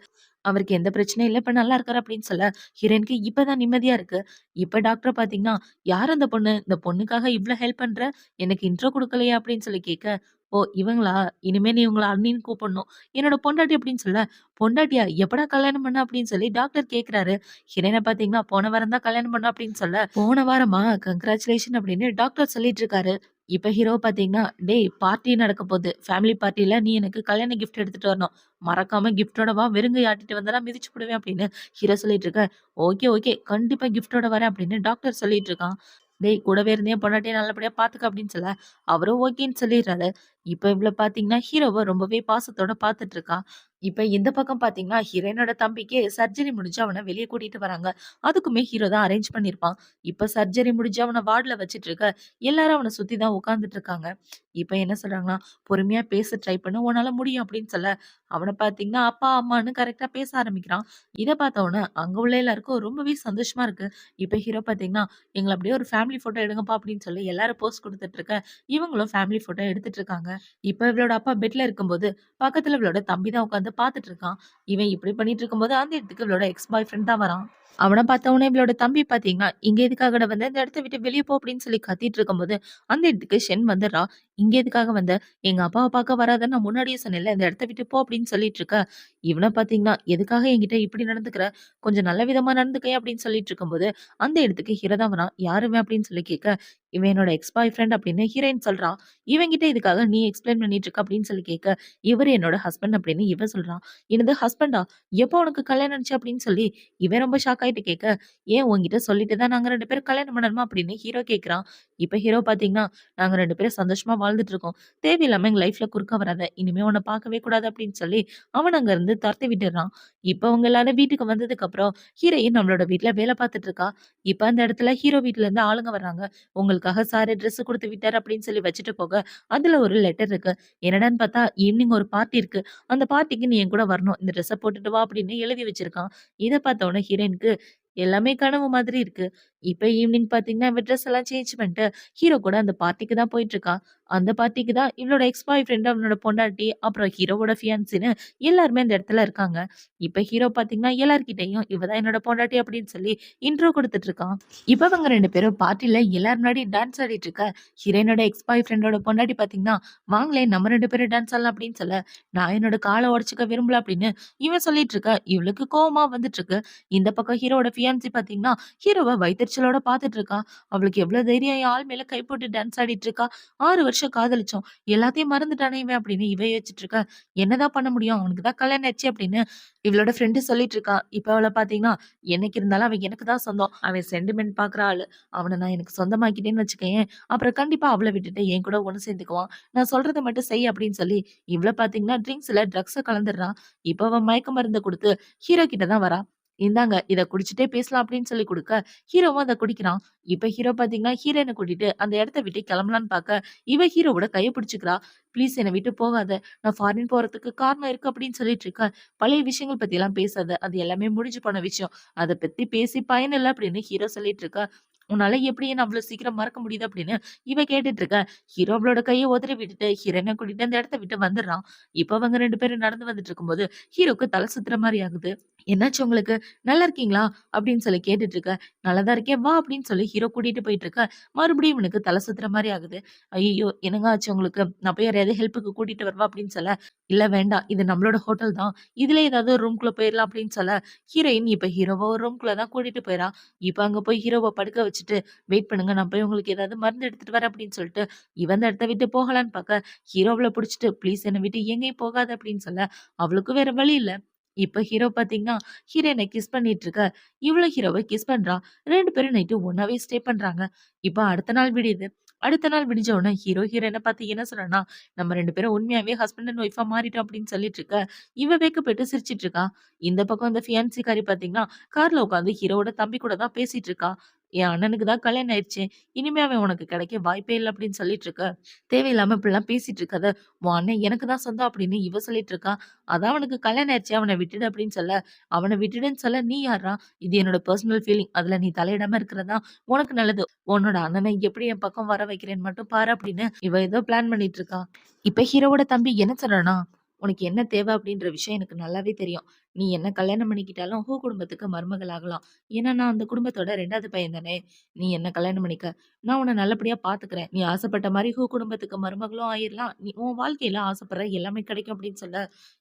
அவருக்கு எந்த பிரச்சனையும் இல்ல. இப்ப நல்லா இருக்காரு அப்படின்னு சொல்ல, ஹீரோயினுக்கு இப்பதான் நிம்மதியா இருக்கு. இப்ப டாக்டர் பார்த்தீங்கன்னா, "யார் அந்த பொண்ணு? இந்த பொண்ணுக்காக இவ்ளோ ஹெல்ப் பண்ற? எனக்கு இன்ட்ரோ குடுக்கலையா?" அப்படின்னு சொல்லி கேட்க, "ஓ! இவங்களா? இனிமே நீ இவங்கள அண்ணின்னு கூப்பிடணும்." "என்னோட பொண்டாட்டி" அப்படின்னு சொல்ல, "பொண்டாட்டியா? எப்படா கல்யாணம் பண்ண?" அப்படின்னு சொல்லி டாக்டர் கேட்கிறாரு. ஹீரோயின பார்த்தீங்கன்னா, "போன வாரம் தான் கல்யாணம் பண்ணோம்" அப்படின்னு சொல்ல, "போன வாரமா? கங்கிராச்சுலேஷன்" அப்படின்னு டாக்டர் சொல்லிட்டு இருக்காரு. இப்ப ஹீரோ பார்த்தீங்கன்னா, "டேய் பார்ட்டி நடக்க போது. ஃபேமிலி பார்ட்டில நீ எனக்கு கல்யாண கிஃப்ட் எடுத்துட்டு வரணும். மறக்காம கிஃப்ட்டோட வா. வெறுங்கை ஆட்டிட்டு வந்தேன்னா மிதிச்சு புடுவேன்" அப்படின்னு ஹீரோ சொல்லிட்டு இருக்க, "ஓகே, ஓகே. கண்டிப்பா கிஃப்ட்டோட வரேன்" அப்படின்னு டாக்டர் சொல்லிட்டு இருக்கான். "டேய் கூடவே இருந்து என் பொண்டாட்டிய நல்லபடியா பார்த்துக்க" அப்படின்னு சொல்ல, அவரும் ஓகேன்னு சொல்லிடுறாரு. இப்ப இவள பார்த்தீங்கன்னா, ஹீரோவ ரொம்பவே பாசத்தோட பார்த்துட்டு இருக்கா. இப்ப இந்த பக்கம் பார்த்தீங்கன்னா, ஹீரோயினோட தம்பிக்கு சர்ஜரி முடிஞ்சு அவன வெளிய கூட்டிட்டு வராங்க. அதுக்குமே ஹீரோ தான் அரேஞ்ச் பண்ணியிருப்பான். இப்ப சர்ஜரி முடிஞ்சு அவன வார்ட்ல வச்சுட்டு இருக்க, எல்லாரும் அவன சுத்தி தான் உட்கார்ந்துட்டு இருக்காங்க. இப்ப என்ன சொல்றாங்கன்னா, "பொறுமையா பேச ட்ரை பண்ணு. உன்னால முடியும்" அப்படின்னு சொல்ல, அவன பார்த்தீங்கன்னா, அப்பா, அம்மான்னு கரெக்ட்டா பேச ஆரம்பிக்கிறான். இத பார்த்த உடனே அங்க உள்ள எல்லாருக்கும் ரொம்பவே சந்தோஷமா இருக்கு. இப்ப ஹீரோ பார்த்தீங்கன்னா, "எங்கள அப்படியே ஒரு ஃபேமிலி ஃபோட்டோ எடுங்கப்பா" அப்படின்னு சொல்லி எல்லாரும் போஸ் குடுத்துட்டு இருக்க, இவங்களும் ஃபேமிலி ஃபோட்டோ எடுத்துட்டு இருக்காங்க. இப்ப இவளோட அப்பா பெட்ல இருக்கும்போது, பக்கத்துல இவளோட தம்பி தான் உட்கார்ந்து பார்த்துட்டு இருக்கான். இவன் இப்படி பண்ணிட்டு இருக்கும்போது, அந்த இடத்துக்கு இவளோட எக்ஸ் பாய் ஃப்ரெண்ட் தான் வரான். அவன பார்த்த உடனே இவளோட தம்பி பார்த்தீங்கன்னா, "இங்க எதுக்காகடா வந்த? இந்த இடத்த விட்டு வெளிய போ" அப்படின்னு சொல்லி கத்திட்டு இருக்கும்போது, அந்த இடத்துக்கு ஷென் வந்துடுறா. "இங்க எதுக்காக வந்த? எங்க அப்பாவ பார்க்க வராதன்னு நான் முன்னாடியே சொன்னேன்ல. இந்த இடத்த விட்டு போ" அப்படின்னு சொல்லிட்டு இருக்க, இவன பார்த்தீங்கன்னா, "எதுக்காக என்கிட்ட இப்படி நடந்துக்கிற? கொஞ்சம் நல்ல விதமா நடந்துக்கயேன்" அப்படின்னு சொல்லிட்டு இருக்கும்போது, அந்த இடத்துக்கு ஹீரோ தான் வரான். "யார் இவன்?" அப்படின்னு சொல்லி கேட்க, "இவன் என்னோட எக்ஸ் பாய் ஃப்ரெண்ட்" அப்படின்னு ஹீரோயின் சொல்றா. இவன்கிட்ட இதுக்காக நீ எக்ஸ்பிளைன் பண்ணிட்டு இருக்க அப்படின்னு சொல்லி கேட்க, "இவரு என்னோட ஹஸ்பண்ட்" அப்படின்னு இவன் சொல்றான். "என்னது ஹஸ்பண்டா? எப்போ உனக்கு கல்யாணம் ஆனுச்சு?" அப்படின்னு சொல்லி இவன் ரொம்ப ஷாக் ஆயிட்டு கேட்க, "ஏன் உன்கிட்ட சொல்லிட்டு தான் நாங்க 2 பேரும் கல்யாணம் பண்ணணுமா?" அப்படின்னு ஹீரோ கேட்கிறான். இப்ப ஹீரோ பார்த்தீங்கன்னா, "நாங்க 2 பேரும் சந்தோஷமா வாழ்ந்துட்டு இருக்கோம். தேவையில்லாம எங்க லைஃப்ல குறுக்க வராத. இனிமே உன்ன பார்க்கவே கூடாது" அப்படின்னு சொல்லி அவன அங்க இருந்து தொரத்தி விட்டுர்றான். இப்ப அவங்க எல்லாரும் வீட்டுக்கு வந்ததுக்கப்புறம், ஹீரோயின் நம்மளோட வீட்ல வேல பார்த்துட்டு இருக்கா. இப்ப அந்த இடத்துல ஹீரோ வீட்ல இருந்து ஆளுங்க வர்றாங்க. "உங்களுக்காக சாரு ட்ரெஸ் குடுத்து விட்டாரு" அப்படின்னு சொல்லி வச்சுட்டு போக, அதுல ஒரு லெட்டர் இருக்கு. என்னடான்னு பார்த்தா, ஈவ்னிங் ஒரு பார்ட்டி இருக்கு. அந்த பார்ட்டிக்கு நீ என் கூட வரணும். இந்த ட்ரெஸ்ஸ போட்டுட்டு வா அப்படின்னு எழுதி வச்சிருக்கான். இத பார்த்த உடனே ஹீரோயினுக்கு எல்லாமே கனவு மாதிரி இருக்கு. இப்ப ஈவ்னிங் பார்த்தீங்கன்னா, இவ ட்ரெஸ் எல்லாம் சேஞ்ச் பண்ணிட்டு, ஹீரோ கூட அந்த பார்ட்டிக்கு தான் போயிட்டுருக்கா. அந்த பார்ட்டிக்கு தான் இவளோட எக்ஸ் பாய் ஃப்ரெண்ட், அவனோட பொண்டாட்டி, அப்புறம் ஹீரோவோட ஃபியான்சின்னு எல்லாருமே அந்த இடத்துல இருக்காங்க. இப்ப ஹீரோ பார்த்தீங்கன்னா, எல்லார்கிட்டயும் இவ தான் என்னோட பொண்டாட்டி அப்படின்னு சொல்லி இன்ட்ரோ குடுத்துட்டு இருக்கான். இப்ப இவங்க 2 பேரும் பார்ட்டில எல்லார் முன்னாடியும் டான்ஸ் ஆடிட்டு இருக்க, ஹீரோயினோட எக்ஸ் பாய் ஃப்ரெண்டோட பொண்டாட்டி பார்த்தீங்கன்னா, "வாங்களேன் நம்ம 2 பேரும் டான்ஸ் ஆடலாம்" அப்படின்னு சொல்ல, "நான் என்னோட கால உடைச்சுக்க விரும்பல" அப்படின்னு இவன் சொல்லிட்டு இருக்க, இவளுக்கு கோவமா வந்துட்டு இருக்கு. இந்த பக்கம் ஹீரோவோட ஃபியான்சி பார்த்தீங்கன்னா, ஹீரோவ வயித்தெரிச்சலோட பார்த்துட்டு இருக்கா. அவளுக்கு எவ்ளோ தைரியம் என் ஆள் மேல கை போட்டு டான்ஸ் ஆடிட்டு இருக்கா. 6 வருஷம் காதலிச்சோம். எல்லாத்தையும் மறந்துட்டானே இவன் அப்படின்னு இவ யோசிச்சுட்டு இருக்கா. என்னதான் பண்ண முடியும்? அவனுக்கு தான் கல்யாணம் ஆச்சு அப்படின்னு இவளோட ஃப்ரெண்ட் சொல்லிட்டு இருக்கா. இப்ப அவள பார்த்தீங்கன்னா, என்னைக்கு இருந்தாலும் அவன் எனக்கு தான் சொந்தம். அவன் சென்டிமெண்ட் பார்க்குற ஆளு. அவன நான் எனக்கு சொந்தமாக்கிட்டேன்னு வச்சுக்கயேன், அப்புறம் கண்டிப்பா அவள விட்டுட்டு என் கூட ஒண்ணு சேர்ந்துக்குவான். நான் சொல்றத மட்டும் செய் அப்படின்னு சொல்லி, இவள பார்த்தீங்கன்னா ட்ரிங்க்ஸ்ல ட்ரக்ஸ கலந்துடுறா. இப்ப அவ மயக்க மருந்த குடுத்து ஹீரோ கிட்ட தான் வரா. இந்தாங்க இத குடிச்சிட்டே பேசலாம் அப்படின்னு சொல்லி குடுக்க, ஹீரோவும் அத குடிக்கிறான். இப்ப ஹீரோ பார்த்தீங்கன்னா, ஹீரோயின கூட்டிட்டு அந்த இடத்த விட்டு கிளம்பலான்னு பார்க்க, இவ ஹீரோவோட கைய பிடிச்சுக்கிறா. "ப்ளீஸ் என்ன விட்டு போகாத. நான் ஃபாரின் போறதுக்கு காரணம் இருக்கு" அப்படின்னு சொல்லிட்டு இருக்க. பழைய விஷயங்கள் பத்திலாம் பேசாத. அது எல்லாமே முடிஞ்சு போன விஷயம். அத பத்தி பேசி பயன் இல்ல அப்படின்னு ஹீரோ சொல்லிட்டு இருக்க. "உன்னால எப்படி என்ன அவ்ளோ சீக்கிரம் மறக்க முடியுது?" அப்படின்னு இவ கேட்டுட்டு இருக்க. ஹீரோ அவளோட கைய உதறி விட்டுட்டு ஹீரோயின கூட்டிட்டு அந்த இடத்த விட்டு வந்துடுறான். இப்ப அவங்க 2 பேரும் நடந்து வந்துட்டு இருக்கும்போது, ஹீரோக்கு தல சுத்துற மாரி ஆகுது. "என்னாச்சு உங்களுக்கு? நல்லா இருக்கீங்களா?" அப்படின்னு சொல்லி கேட்டுட்டு இருக்க. "நல்லா தான் இருக்கேன். வா" அப்படின்னு சொல்லி ஹீரோ கூட்டிட்டு போயிட்டு இருக்க. மறுபடியும் இவனுக்கு தல சுத்துற மாரி ஆகுது. "ஐயய்யோ! என்னங்க ஆச்சு உங்களுக்கு? நான் போய் யாரையாவது ஹெல்ப்புக்கு கூட்டிட்டு வரவா?" அப்படின்னு சொல்ல, "இல்ல வேண்டாம். இது நம்மளோட ஹோட்டல் தான். இதுல ஏதாவது ஒரு ரூம்குள்ள போயிரலாம்" அப்படின்னு சொல்ல, ஹீரோயின் இப்ப ஹீரோவ ஒரு ரூம்குள்ள தான் கூட்டிட்டு போயிறா. இப்ப அங்க போய் ஹீரோவ படுக்க வச்சுட்டு, "வெயிட் பண்ணுங்க. நான் போய் உங்களுக்கு ஏதாவது மருந்து எடுத்துட்டு வரேன்" அப்படின்னு சொல்லிட்டு, இவ அந்த இடத்த விட்டு போகலான்னு பார்க்க, ஹீரோ அவள புடிச்சுட்டு, "ப்ளீஸ் என்ன விட்டு எங்கேயும் போகாத" அப்படின்னு சொல்ல, அவளுக்கும் வேற வழி இல்ல. இப்ப ஹீரோ பார்த்தீங்கன்னா, ஹீரோயின கிஸ் பண்ணிட்டு இருக்க, இவளும் ஹீரோவ கிஸ் பண்றா. 2 பேரும் நைட்டு ஒண்ணாவே ஸ்டே பண்றாங்க. இப்ப அடுத்த நாள் விடியுது. அடுத்த நாள் விடிஞ்ச உடனே ஹீரோ, ஹீரோயின பார்த்து என்ன சொல்றான்னா, "நம்ம 2 பேரும் உண்மையாவே ஹஸ்பண்ட் அண்ட் ஒய்ஃபா மாறிட்டோம்" அப்படின்னு சொல்லிட்டு இருக்க, இவ வெட்கப்பட்டு சிரிச்சுட்டு இருக்கா. இந்த பக்கம் இந்த ஃபியான்சிக்காரி பார்த்தீங்கன்னா, கார்ல உட்காந்து ஹீரோவோட தம்பி கூட தான் பேசிட்டு இருக்கா. "என் அண்ணனுக்கு தான் கல்யாணம் ஆயிருச்சு. இனிமே அவன் உனக்கு கிடைக்க வாய்ப்பே இல்ல" அப்படின்னு சொல்லிட்டு இருக்க. தேவையில்லாம இப்படிலாம் பேசிட்டு இருக்காத. உன் அண்ணன் எனக்கு தான் சொந்தம் அப்படின்னு இவ சொல்லிட்டு இருக்கா. அதான் அவனுக்கு கல்யாணம் ஆயிருச்சு. அவன விட்டுடு அப்படின்னு சொல்ல, அவன விட்டுடுன்னு சொல்ல நீ யார்றா? இது என்னோட பெர்சனல் ஃபீலிங். அதுல நீ தலையிடாம இருக்கிறது தான் உனக்கு நல்லது. உன்னோட அண்ணனை எப்படி என் பக்கம் வர வைக்கிறேன்னு மட்டும் பாரு அப்படின்னு இவ ஏதோ பிளான் பண்ணிட்டு இருக்கா. இப்ப ஹீரோவோட தம்பி என்ன சொல்றான்னா, உனக்கு என்ன தேவை அப்படின்ற விஷயம் எனக்கு நல்லாவே தெரியும். நீ என்ன கல்யாணம் பண்ணிக்கிட்டாலும் குடும்பத்துக்கு மருமகள் ஆகலாம். ஏன்னா நான் அந்த குடும்பத்தோட 2வது பையன் தானே! நீ என்ன கல்யாணம் பண்ணிக்க. நான் உன்ன நல்லபடியா பார்த்துக்கிறேன். நீ ஆசைப்பட்ட மாரி குடும்பத்துக்கு மருமகளும் ஆயிரலாம். நீ உன் வாழ்க்கையில ஆசைப்படுற எல்லாமே கிடைக்கும் அப்படின்னு சொல்ல,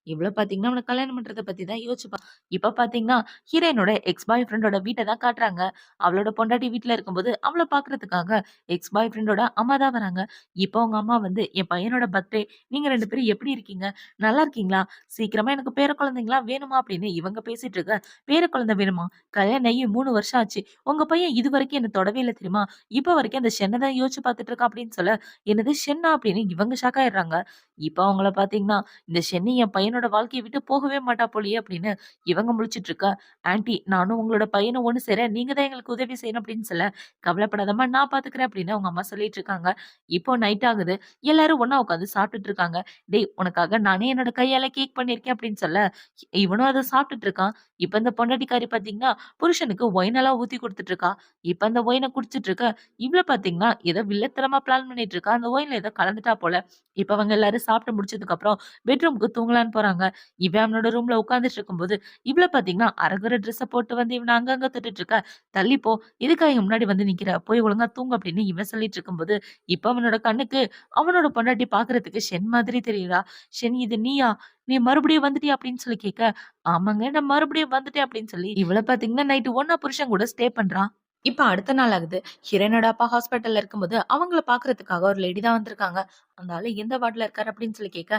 இவ்ளோ பார்த்தீங்கன்னா, அவன கல்யாணம் பண்றத பத்தி தான் யோசிச்சுப்பா. இப்ப பார்த்தீங்கன்னா, ஹீரோயினோட எக்ஸ் பாய் ஃப்ரெண்டோட வீட்ட தான் காட்டுறாங்க. அவளோட பொண்டாட்டி வீட்ல இருக்கும்போது, அவள பார்க்கறதுக்காக எக்ஸ் பாய் ஃப்ரெண்டோட அம்மா தான் வராங்க. இப்போ அவங்க அம்மா வந்து, "என் பையனோட பர்த்டே. நீங்க 2 பேரும் எப்படி இருக்கீங்க? நல்லா இருக்கீங்களா? சீக்கிரமா எனக்கு பேர குழந்தைங்கலாம் வேணுமா?" அப்படின்னு இவங்க பேசிட்டு இருக்க, "பேர குழந்தை வேணுமா? கல்யாணம் ஆகி 3 வருஷம் ஆச்சு. உங்க பையன் இதுவரைக்கும் என்ன தொடவே இல்ல தெரியுமா? இப்ப வரைக்கும் அந்த ஷென்ன தான் யோசிச்சு பார்த்துட்டு இருக்கான்" அப்படின்னு சொல்ல, "என்னது ஷென்னா?" அப்படின்னு இவங்க ஷாக் ஆயிடுறாங்க. இப்ப அவங்கள பார்த்தீங்கன்னா, "இந்த ஷென்னி என் பையனோட வாழ்க்கைய விட்டு போகவே மாட்டா போலயே" அப்படின்னு இவங்க முழிச்சுட்டு இருக்க, "ஆன்டி நானும் உங்களோட பையனும் ஒண்ணு சேர நீங்க தான் எங்களுக்கு உதவி செய்யணும்" அப்படின்னு சொல்ல, "கவலைப்படாதம்மா நான் பார்த்துக்கிறேன்" அப்படின்னு அவங்க அம்மா சொல்லிட்டு இருக்காங்க. இப்போ நைட் ஆகுது. எல்லாரும் ஒண்ணா உட்காந்து சாப்பிட்டுட்டு இருக்காங்க. "டேய் உனக்காக நானே என்னோட கையால கேக் பண்ணியிருக்கேன்" அப்படின்னு சொல்ல, இவனும் அத சாப்பிட்டுட்டு இருக்கான். இப்ப இந்த பொண்டாட்டிக்காரி பார்த்தீங்கன்னா, புருஷனுக்கு ஒயின் எல்லாம் ஊத்தி குடுத்துட்டு இருக்கா. இப்ப அந்த ஒயின குடிச்சிட்டு இருக்க, இவள பார்த்தீங்கன்னா, ஏதோ வில்லத்தனமா பிளான் பண்ணிட்டு இருக்கா. அந்த ஒயின்ல ஏதோ கலந்துட்டா போல. இப்ப அவங்க எல்லாரும் சாப்பிட்டு முடிச்சதுக்கு அப்புறம் பெட்ரூம்க்கு தூங்கலான்னு போறாங்க. இவன் அவனோட ரூம்ல உட்கார்ந்துட்டு இருக்கும்போது, இவள பார்த்தீங்கன்னா, அரகுற ட்ரெஸ்ஸ போட்டு வந்து இவன அங்கங்க தொட்டுட்டு இருக்கா. "தள்ளி போ. எதுக்காக என் முன்னாடி வந்து நிக்கிற? போய் ஒழுங்கா தூங்கு" அப்படின்னு இவன் சொல்லிட்டு இருக்கும்போது, இப்ப அவனோட கண்ணுக்கு அவனோட பொண்டாட்டி பார்க்கறதுக்கு ஷென் மாதிரி தெரியுறா. "ஷென் இது நீயா? நீ மறுபடியும் வந்துட்டியா?" அப்படின்னு சொல்லி கேட்க, "ஆமாங்க நான் மறுபடியும் வந்துட்டேன்" அப்படின்னு சொல்லி இவள பார்த்தீங்கன்னா நைட்டு ஒண்ணா புருஷன் கூட ஸ்டே பண்றா. இப்ப அடுத்த நாள் ஆகுது. ஹீரோயினோட அப்பா ஹாஸ்பிட்டல்ல இருக்கும்போது, அவங்கள பார்க்கறதுக்காக ஒரு லேடி தான் வந்திருக்காங்க. அந்த ஆளு எந்த வார்ட்ல இருக்காரு அப்படின்னு சொல்லி கேட்க,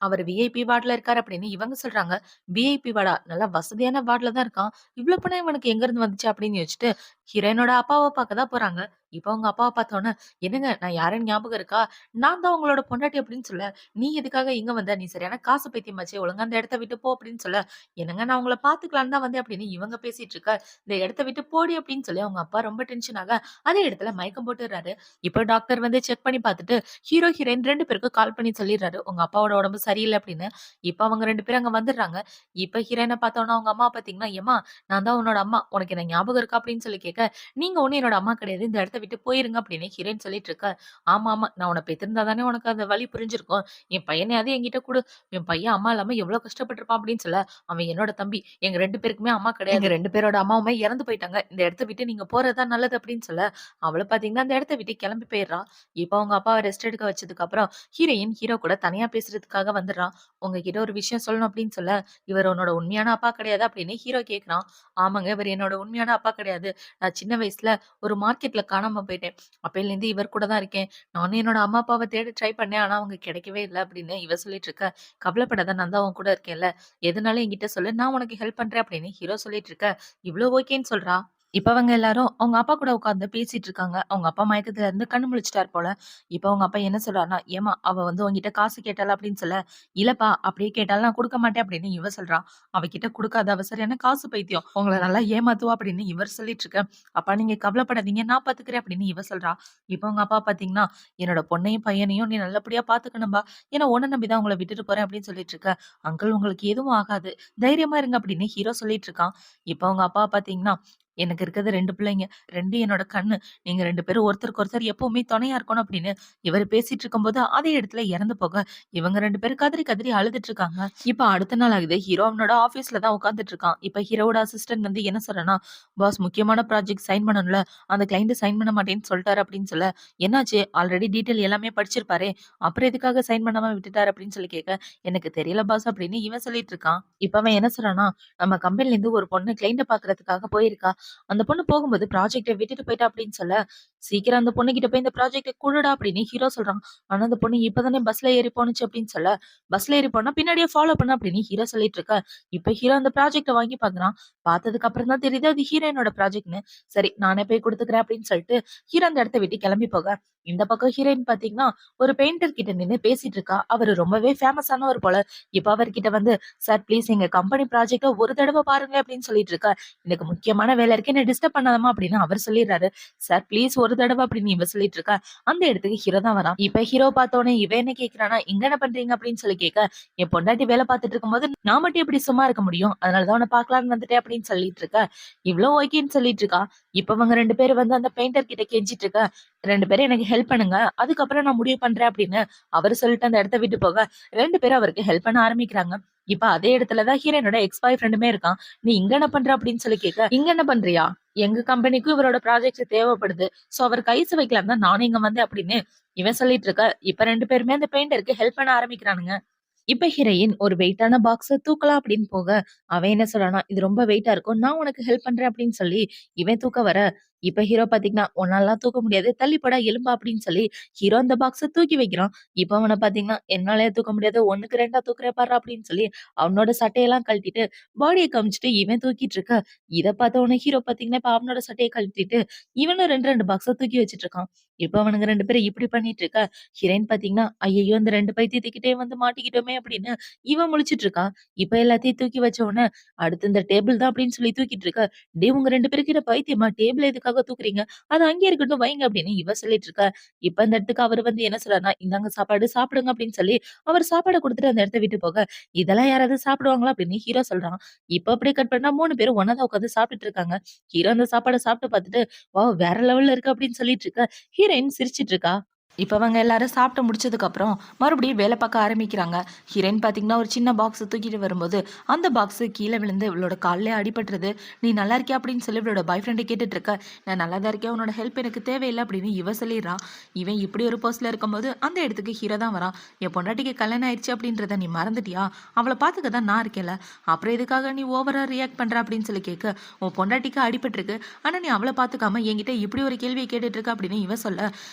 அவரு விஐபி வார்டுல இருக்காரு அப்படின்னு இவங்க சொல்றாங்க. விஐபி வார்டா? நல்லா வசதியான வார்டுல தான் இருக்கான். இவ்ளோ பணம் இவனுக்கு எங்கருந்து வந்துச்சு அப்படின்னு யோசிச்சுட்டு, ஹீரோயினோட அப்பாவ பார்க்க தான் போறாங்க. இப்ப அவங்க அப்பாவ பார்த்தோனே, "என்னங்க நான் யாருன்னு ஞாபகம் இருக்கா? நான் தான் உங்களோட பொண்டாட்டி" அப்படின்னு சொல்ல, "நீ எதுக்காக இங்க வந்த? நீ சரியான காசு பைத்தியமாச்சே! ஒழுங்கா அந்த இடத்த விட்டு போ" அப்படின்னு சொல்ல, "என்னங்க நான் உங்கள பார்த்துக்கலான்னு தான் வந்தேன்" அப்படின்னு இவங்க பேசிட்டு இருக்க, "இந்த இடத்த விட்டு போடி" அப்படின்னு சொல்லி அவங்க அப்பா ரொம்ப டென்ஷன் ஆக, அதே இடத்துல மயக்கம் போட்டுர்றாரு. இப்போ டாக்டர் வந்து செக் பண்ணி பார்த்துட்டு, ஹீரோ, ஹீரோயின் 2 பேருக்கும் கால் பண்ணி சொல்லிர்றாரு. உங்க அப்பாவோட உடம்பு சரியில்ல அப்படின்னு. இப்ப அவங்க 2 பேரும் அங்க வந்துடுறாங்க. இப்ப ஹீரோயின பார்த்தோனே அவங்க அம்மா பார்த்தீங்கன்னா, "எம்மா நான் தான் உன்னோட அம்மா. உனக்கு என்ன ஞாபகம் இருக்கா?" அப்படின்னு சொல்லி கேட்க, "நீங்க ஒண்ணும் என்னோட அம்மா கிடையாது. இந்த இடத்த விட்டு போயிருங்க" அப்படின்னு ஹீரோயின் சொல்லிட்டு இருக்க, "ஆமா, ஆமா. நான் உன்ன பெத்திருந்தா தானே உனக்கு அந்த வலி புரிஞ்சிருக்கும். என் பையனையாவது என்கிட்ட குடு. என் பையன் அம்மா இல்லாம எவ்வளோ கஷ்டப்பட்டுருப்பான்" அப்படின்னு சொல்ல, "அவன் என்னோட தம்பி. எங்க 2 பேருக்குமே அம்மா கிடையாது. எங்க 2 பேரோட அம்மாவுமே இறந்து போயிட்டாங்க. இந்த இடத்த விட்டு நீங்க போறது தான் நல்லது" அப்படின்னு சொல்ல, அவள பார்த்தீங்கன்னா அந்த இடத்த விட்டு கிளம்பி போயிர்றா. இப்ப அவங்க அப்பாவ ரெஸ்ட் எடுக்க வச்சதுக்கு அப்புறம் ஹீரோயின் ஹீரோ கூட தனியா பேசுறதுக்காக வந்துடுறான். "உங்ககிட்ட ஒரு விஷயம் சொல்லணும்" அப்படின்னு சொல்ல, "இவர் உன்னோட உண்மையான அப்பா கிடையாது" அப்படின்னு ஹீரோ கேட்குறான். "ஆமாங்க, இவர் என்னோட உண்மையான அப்பா கிடையாது. நான் சின்ன வயசுல ஒரு மார்க்கெட்ல காணாம போயிட்டேன். அப்பையிலேருந்து இவர் கூட தான் இருக்கேன். நானும் என்னோட அம்மா, அப்பாவ தேட ட்ரை பண்ணேன். ஆனா அவங்க கிடைக்கவே இல்ல" அப்படின்னு இவ சொல்லிட்டு இருக்க. "கவலைப்படாத நான் தான் உன் கூட இருக்கேன்ல. எதுனாலும் என்கிட்ட சொல்லு. நான் உனக்கு ஹெல்ப் பண்றேன்" அப்படின்னு ஹீரோ சொல்லிட்டு இருக்க. இவ்ளோ ஓகேன்னு சொல்றா. இப்ப அவங்க எல்லாரும் அவங்க அப்பா கூட உட்கார்ந்து பேசிட்டு இருக்காங்க. அவங்க அப்பா மயக்கத்துல இருந்து கண்ணு முழிச்சுட்டாரு போல. இப்ப அவங்க அப்பா என்ன சொல்றாருன்னா, "ஏம்மா அவ வந்து உன்கிட்ட காசு கேட்டாளா?" அப்படின்னு சொல்ல, "இல்லப்பா அப்படியே கேட்டாலும் நான் குடுக்க மாட்டேன்" அப்படின்னு இவ சொல்றா. "அவகிட்ட குடுக்காத, அவ சரியான காசு பைத்தியம். உங்கள நல்லா ஏமாத்துவா" அப்படின்னு இவர் சொல்லிட்டு இருக்க. "அப்பா நீங்க கவலைப்படாதீங்க, நான் பாத்துக்கிறேன்" அப்படின்னு இவ சொல்றா. இப்ப அவங்க அப்பா பாத்தீங்கன்னா, "என்னோட பொண்ணையும் பையனையும் நீ நல்லபடியா பாத்துக்கணும்பா. ஏன்னா உன்ன நம்பி தான் உங்கள விட்டுட்டு போறேன்" அப்படின்னு சொல்லிட்டு இருக்க. "அங்கிள் உங்களுக்கு எதுவும் ஆகாது. தைரியமா இருங்க" அப்படின்னு ஹீரோ சொல்லிட்டு இருக்கான். இப்ப அவங்க அப்பா பாத்தீங்கன்னா, "எனக்கு இருக்கிறது 2 பிள்ளைங்க. 2 என்னோட கண்ணு. நீங்க 2 பேரும் ஒருத்தருக்கு ஒருத்தர் எப்பவுமே துணையா இருக்கணும்" அப்படின்னு இவரு பேசிட்டு இருக்கும்போது, அதே இடத்துல இறந்து போக, இவங்க 2 பேரும் கதறி கதறி அழுதுட்டு இருக்காங்க. இப்ப அடுத்த நாள் ஆகுது. ஹீரோ அவனோட ஆஃபீஸ்ல தான் உட்கார்ந்துட்டு இருக்கான். இப்ப ஹீரோவோட அசிஸ்டன்ட் வந்து என்ன சொல்றான்னா, "பாஸ் முக்கியமான ப்ராஜெக்ட் சைன் பண்ணணும்ல. அந்த கிளையண்ட் சைன் பண்ண மாட்டேன்னு சொல்ட்டாரு" அப்படின்னு சொல்ல, "என்னாச்சு? ஆல்ரெடி டீட்டெயில் எல்லாமே படிச்சிருப்பாரே. அப்புறம் எதுக்காக சைன் பண்ணாம விட்டுட்டாரு?" அப்படின்னு சொல்லி கேட்க, "எனக்கு தெரியல பாஸ்" அப்படின்னு இவன் சொல்லிட்டு இருக்கான். இப்ப அவன் என்ன சொல்றான்னா, "நம்ம கம்பெனிலேருந்து ஒரு பொண்ணு கிளையண்ட்ட பார்க்கறதுக்காக போயிருக்கா. அந்த பொண்ணு போகும்போது ப்ராஜெக்ட்ட விட்டுட்டு போயிட்டா" அப்படின்னு சொல்ல, "சீக்கிரம் அந்த பொண்ணுகிட்ட போய் இந்த ப்ராஜெக்ட்ட குடுடா" அப்படின்னு ஹீரோ சொல்றான். ஆனா அந்த பொண்ணு இப்பதானே பஸ்ல ஏறி போணுச்சு அப்படின்னு சொல்ல, "பஸ்ல ஏறி போனா பின்னாடியே ஃபாலோ பண்ணு" அப்படின்னு ஹீரோ சொல்லிட்டு இருக்க. இப்ப ஹீரோ அந்த ப்ராஜெக்ட்ட வாங்கி பார்க்குறான். பார்த்ததுக்கு அப்புறம் தான் தெரியுது அது ஹீரோயினோட ப்ராஜெக்ட்ன்னு. சரி நானே போய் குடுத்துக்கிறேன் அப்படின்னு சொல்லிட்டு ஹீரோ அந்த இடத்த விட்டு கிளம்பி போக, இந்த பக்கம் ஹீரோயின் பார்த்தீங்கன்னா, ஒரு பெயிண்டர் கிட்ட நின்னு பேசிட்டு இருக்கா. அவரு ரொம்பவே ஃபேமஸானவர் போல. இப்ப அவர்கிட்ட வந்து, "சார் ப்ளீஸ் எங்க கம்பெனி ப்ராஜெக்ட்ட ஒரு தடவ பாருங்க" அப்படின்னு சொல்லிட்டு இருக்கா. "எனக்கு முக்கியமான வேலை இருக்கு. என்ன டிஸ்டர்ப் பண்ணாதம்மா" அப்படின்னு அவர் சொல்லிர்றாரு. "சார் ப்ளீஸ் ஒரு தடவ" அப்படின்னு இவ சொல்லிட்டு இருக்கா. அந்த இடத்துக்கு ஹீரோ தான் வரான். இப்ப ஹீரோ பார்த்தோனே இவ என்ன கேட்கிறான்னா, "இங்க என்ன பண்றீங்க?" அப்படின்னு சொல்லி கேட்க, "என் பொண்டாட்டி வேலை பார்த்துட்டு இருக்கும்போது நான் மட்டும் எப்படி சும்மா இருக்க முடியும்? அதனால தான் உன்ன பார்க்கலான்னு வந்துட்டேன்" அப்படின்னு சொல்லிட்டு இருக்க. இவளும் ஓகேன்னு சொல்லிட்டு இருக்கா. இப்ப அவங்க 2 பேரும் வந்து அந்த பெயிண்டர் கிட்ட கெஞ்சிட்டு இருக்க, "2 பேரும் எனக்கு ஹெல்ப் பண்ணுங்க. அதுக்கப்புறம் நான் முடிவு பண்றேன் அப்படின்னு அவரு சொல்லிட்டு அந்த இடத்த விட்டு போக 2 பேரும் அவருக்கு ஹெல்ப் பண்ண ஆரம்பிக்கிறாங்க. இப்ப அதே இடத்துல தான் ஹீரோயினோட எக்ஸ் பாய் ஃப்ரெண்டுமே இருக்கான். "நீ இங்க என்ன பண்ற?" அப்படின்னு சொல்லி கேட்க, "இங்க என்ன பண்றியா? எங்க கம்பெனிக்கும் இவரோட ப்ராஜெக்ட்ஸ் தேவைப்படுது. சோ அவர் கைஸ் வைக்கலாம் தான் நானும் இங்க வந்தேன்" அப்படின்னு இவன் சொல்லிட்டு இருக்க, இப்ப 2 பேருமே அந்த பெயிண்டருக்கு ஹெல்ப் பண்ண ஆரம்பிக்கிறானுங்க. இப்ப ஹீரோயின் ஒரு வெயிட்டான பாக்ஸ தூக்கலாம் அப்படின்னு போக, அவன் என்ன சொல்றான்னா, "இது ரொம்ப வெயிட்டா இருக்கும். நான் உனக்கு ஹெல்ப் பண்றேன்" அப்படின்னு சொல்லி இவன் தூக்க வர, இப்ப ஹீரோ பாத்தீங்கன்னா, "உன்னாலலாம் தூக்க முடியாது. தள்ளி போடா எலும்பா" அப்படின்னு சொல்லி ஹீரோ அந்த பாக்ஸ தூக்கி வைக்கிறான். இப்ப அவன பாத்தீங்கன்னா, "என்னாலயே தூக்க முடியாது. 1க்கு 2ஆ தூக்குறேன் பார்றா" அப்படின்னு சொல்லி அவனோட சட்டையெல்லாம் கழட்டிட்டு பாடிய காமிச்சுட்டு இவன் தூக்கிட்டு இருக்க, இத பார்த்த உடனே ஹீரோ பாத்தீங்கன்னா, இப்ப அவனோட சட்டைய கழட்டிட்டு இவனும் 2 பாக்ஸ தூக்கி வச்சுட்டு இருக்கான். இப்ப அவனுங்க 2 பேரும் இப்படி பண்ணிட்டு இருக்க, ஹீரோயின் பாத்தீங்கன்னா, "ஐயய்யோ! இந்த 2 பைத்தியத்துக்கிட்டயே வந்து மாட்டிக்கிட்டோமே" அப்படின்னு இவன் முழிச்சுட்டு இருக்கா. இப்ப எல்லாத்தையும் தூக்கி வச்ச உடனே, அடுத்து இந்த டேபிள் தான் அப்படின்னு சொல்லி தூக்கிட்டு இருக்க, "டேய் உங்க 2 பேருக்கு என்ன பைத்தியமா? டேபிள எதுக்காக தூக்குறீங்க? அது அங்கேயே இருக்கட்டும் வைங்க" அப்படின்னு இவ சொல்லிட்டு இருக்க. இப்ப அந்த இடத்துக்கு அவரு வந்து என்ன சொல்றாருன்னா, "இந்தாங்க சாப்பாடு சாப்பிடுங்க" அப்படின்னு சொல்லி அவர் சாப்பாட குடுத்துட்டு அந்த இடத்த விட்டு போக, "இதெல்லாம் யாராவது சாப்பிடுவாங்களா?" அப்படின்னு ஹீரோ சொல்றான். இப்ப அப்படியே கட் பண்ணா 3 பேரும் ஒண்ணா தான் உட்கார்ந்து சாப்பிட்டுட்டு இருக்காங்க. ஹீரோ அந்த சாப்பாட சாப்பிட்டு பார்த்துட்டு, "வாவ்! வேற லெவல்ல இருக்கு" அப்படின்னு சொல்லிட்டு இருக்க, ஹீரோயின் சிரிச்சுட்டு இருக்கா. இப்ப அவங்க எல்லாரும் சாப்பிட்டு முடிச்சதுக்கு அப்புறம் மறுபடியும் வேலை பார்க்க ஆரம்பிக்கிறாங்க. ஹீரோயின் பாத்தீங்கன்னா ஒரு சின்ன பாக்ஸ் தூக்கிட்டு வரும்போது அந்த பாக்ஸ் கீழே விழுந்து இவளோட கால்லயே அடிபட்டுருது. "நீ நல்லா இருக்கியா?" அப்படின்னு சொல்லி இவளோட பாய் ஃப்ரெண்ட் கேட்டுட்டு இருக்க. "நான் நல்லா தான் இருக்கேன். உன்னோட ஹெல்ப் எனக்கு தேவையில்லை" அப்படின்னு இவ சொல்லிடுறான். இவன் இப்படி ஒரு போஸ்ட்ல இருக்கும்போது அந்த இடத்துக்கு ஹீரோ தான் வரான். "என் பொண்டாட்டிக்கு கல்யாணம் ஆயிடுச்சு அப்படின்றத நீ மறந்துட்டியா? அவளை பாத்துக்க தான் நான் இருக்கேன்ல. அப்புறம் எதுக்காக நீ ஓவரா ரியாக்ட் பண்ற?" அப்படின்னு சொல்லி கேட்க, "உன் பொண்டாட்டிக்கு அடிபட்டிருக்கு. ஆனா நீ அவளை பாத்துக்காம என்கிட்ட இப்படி ஒரு கேள்வியை கேட்டுட்டு இருக்க" அப்படின்னு இவ சொல்ல,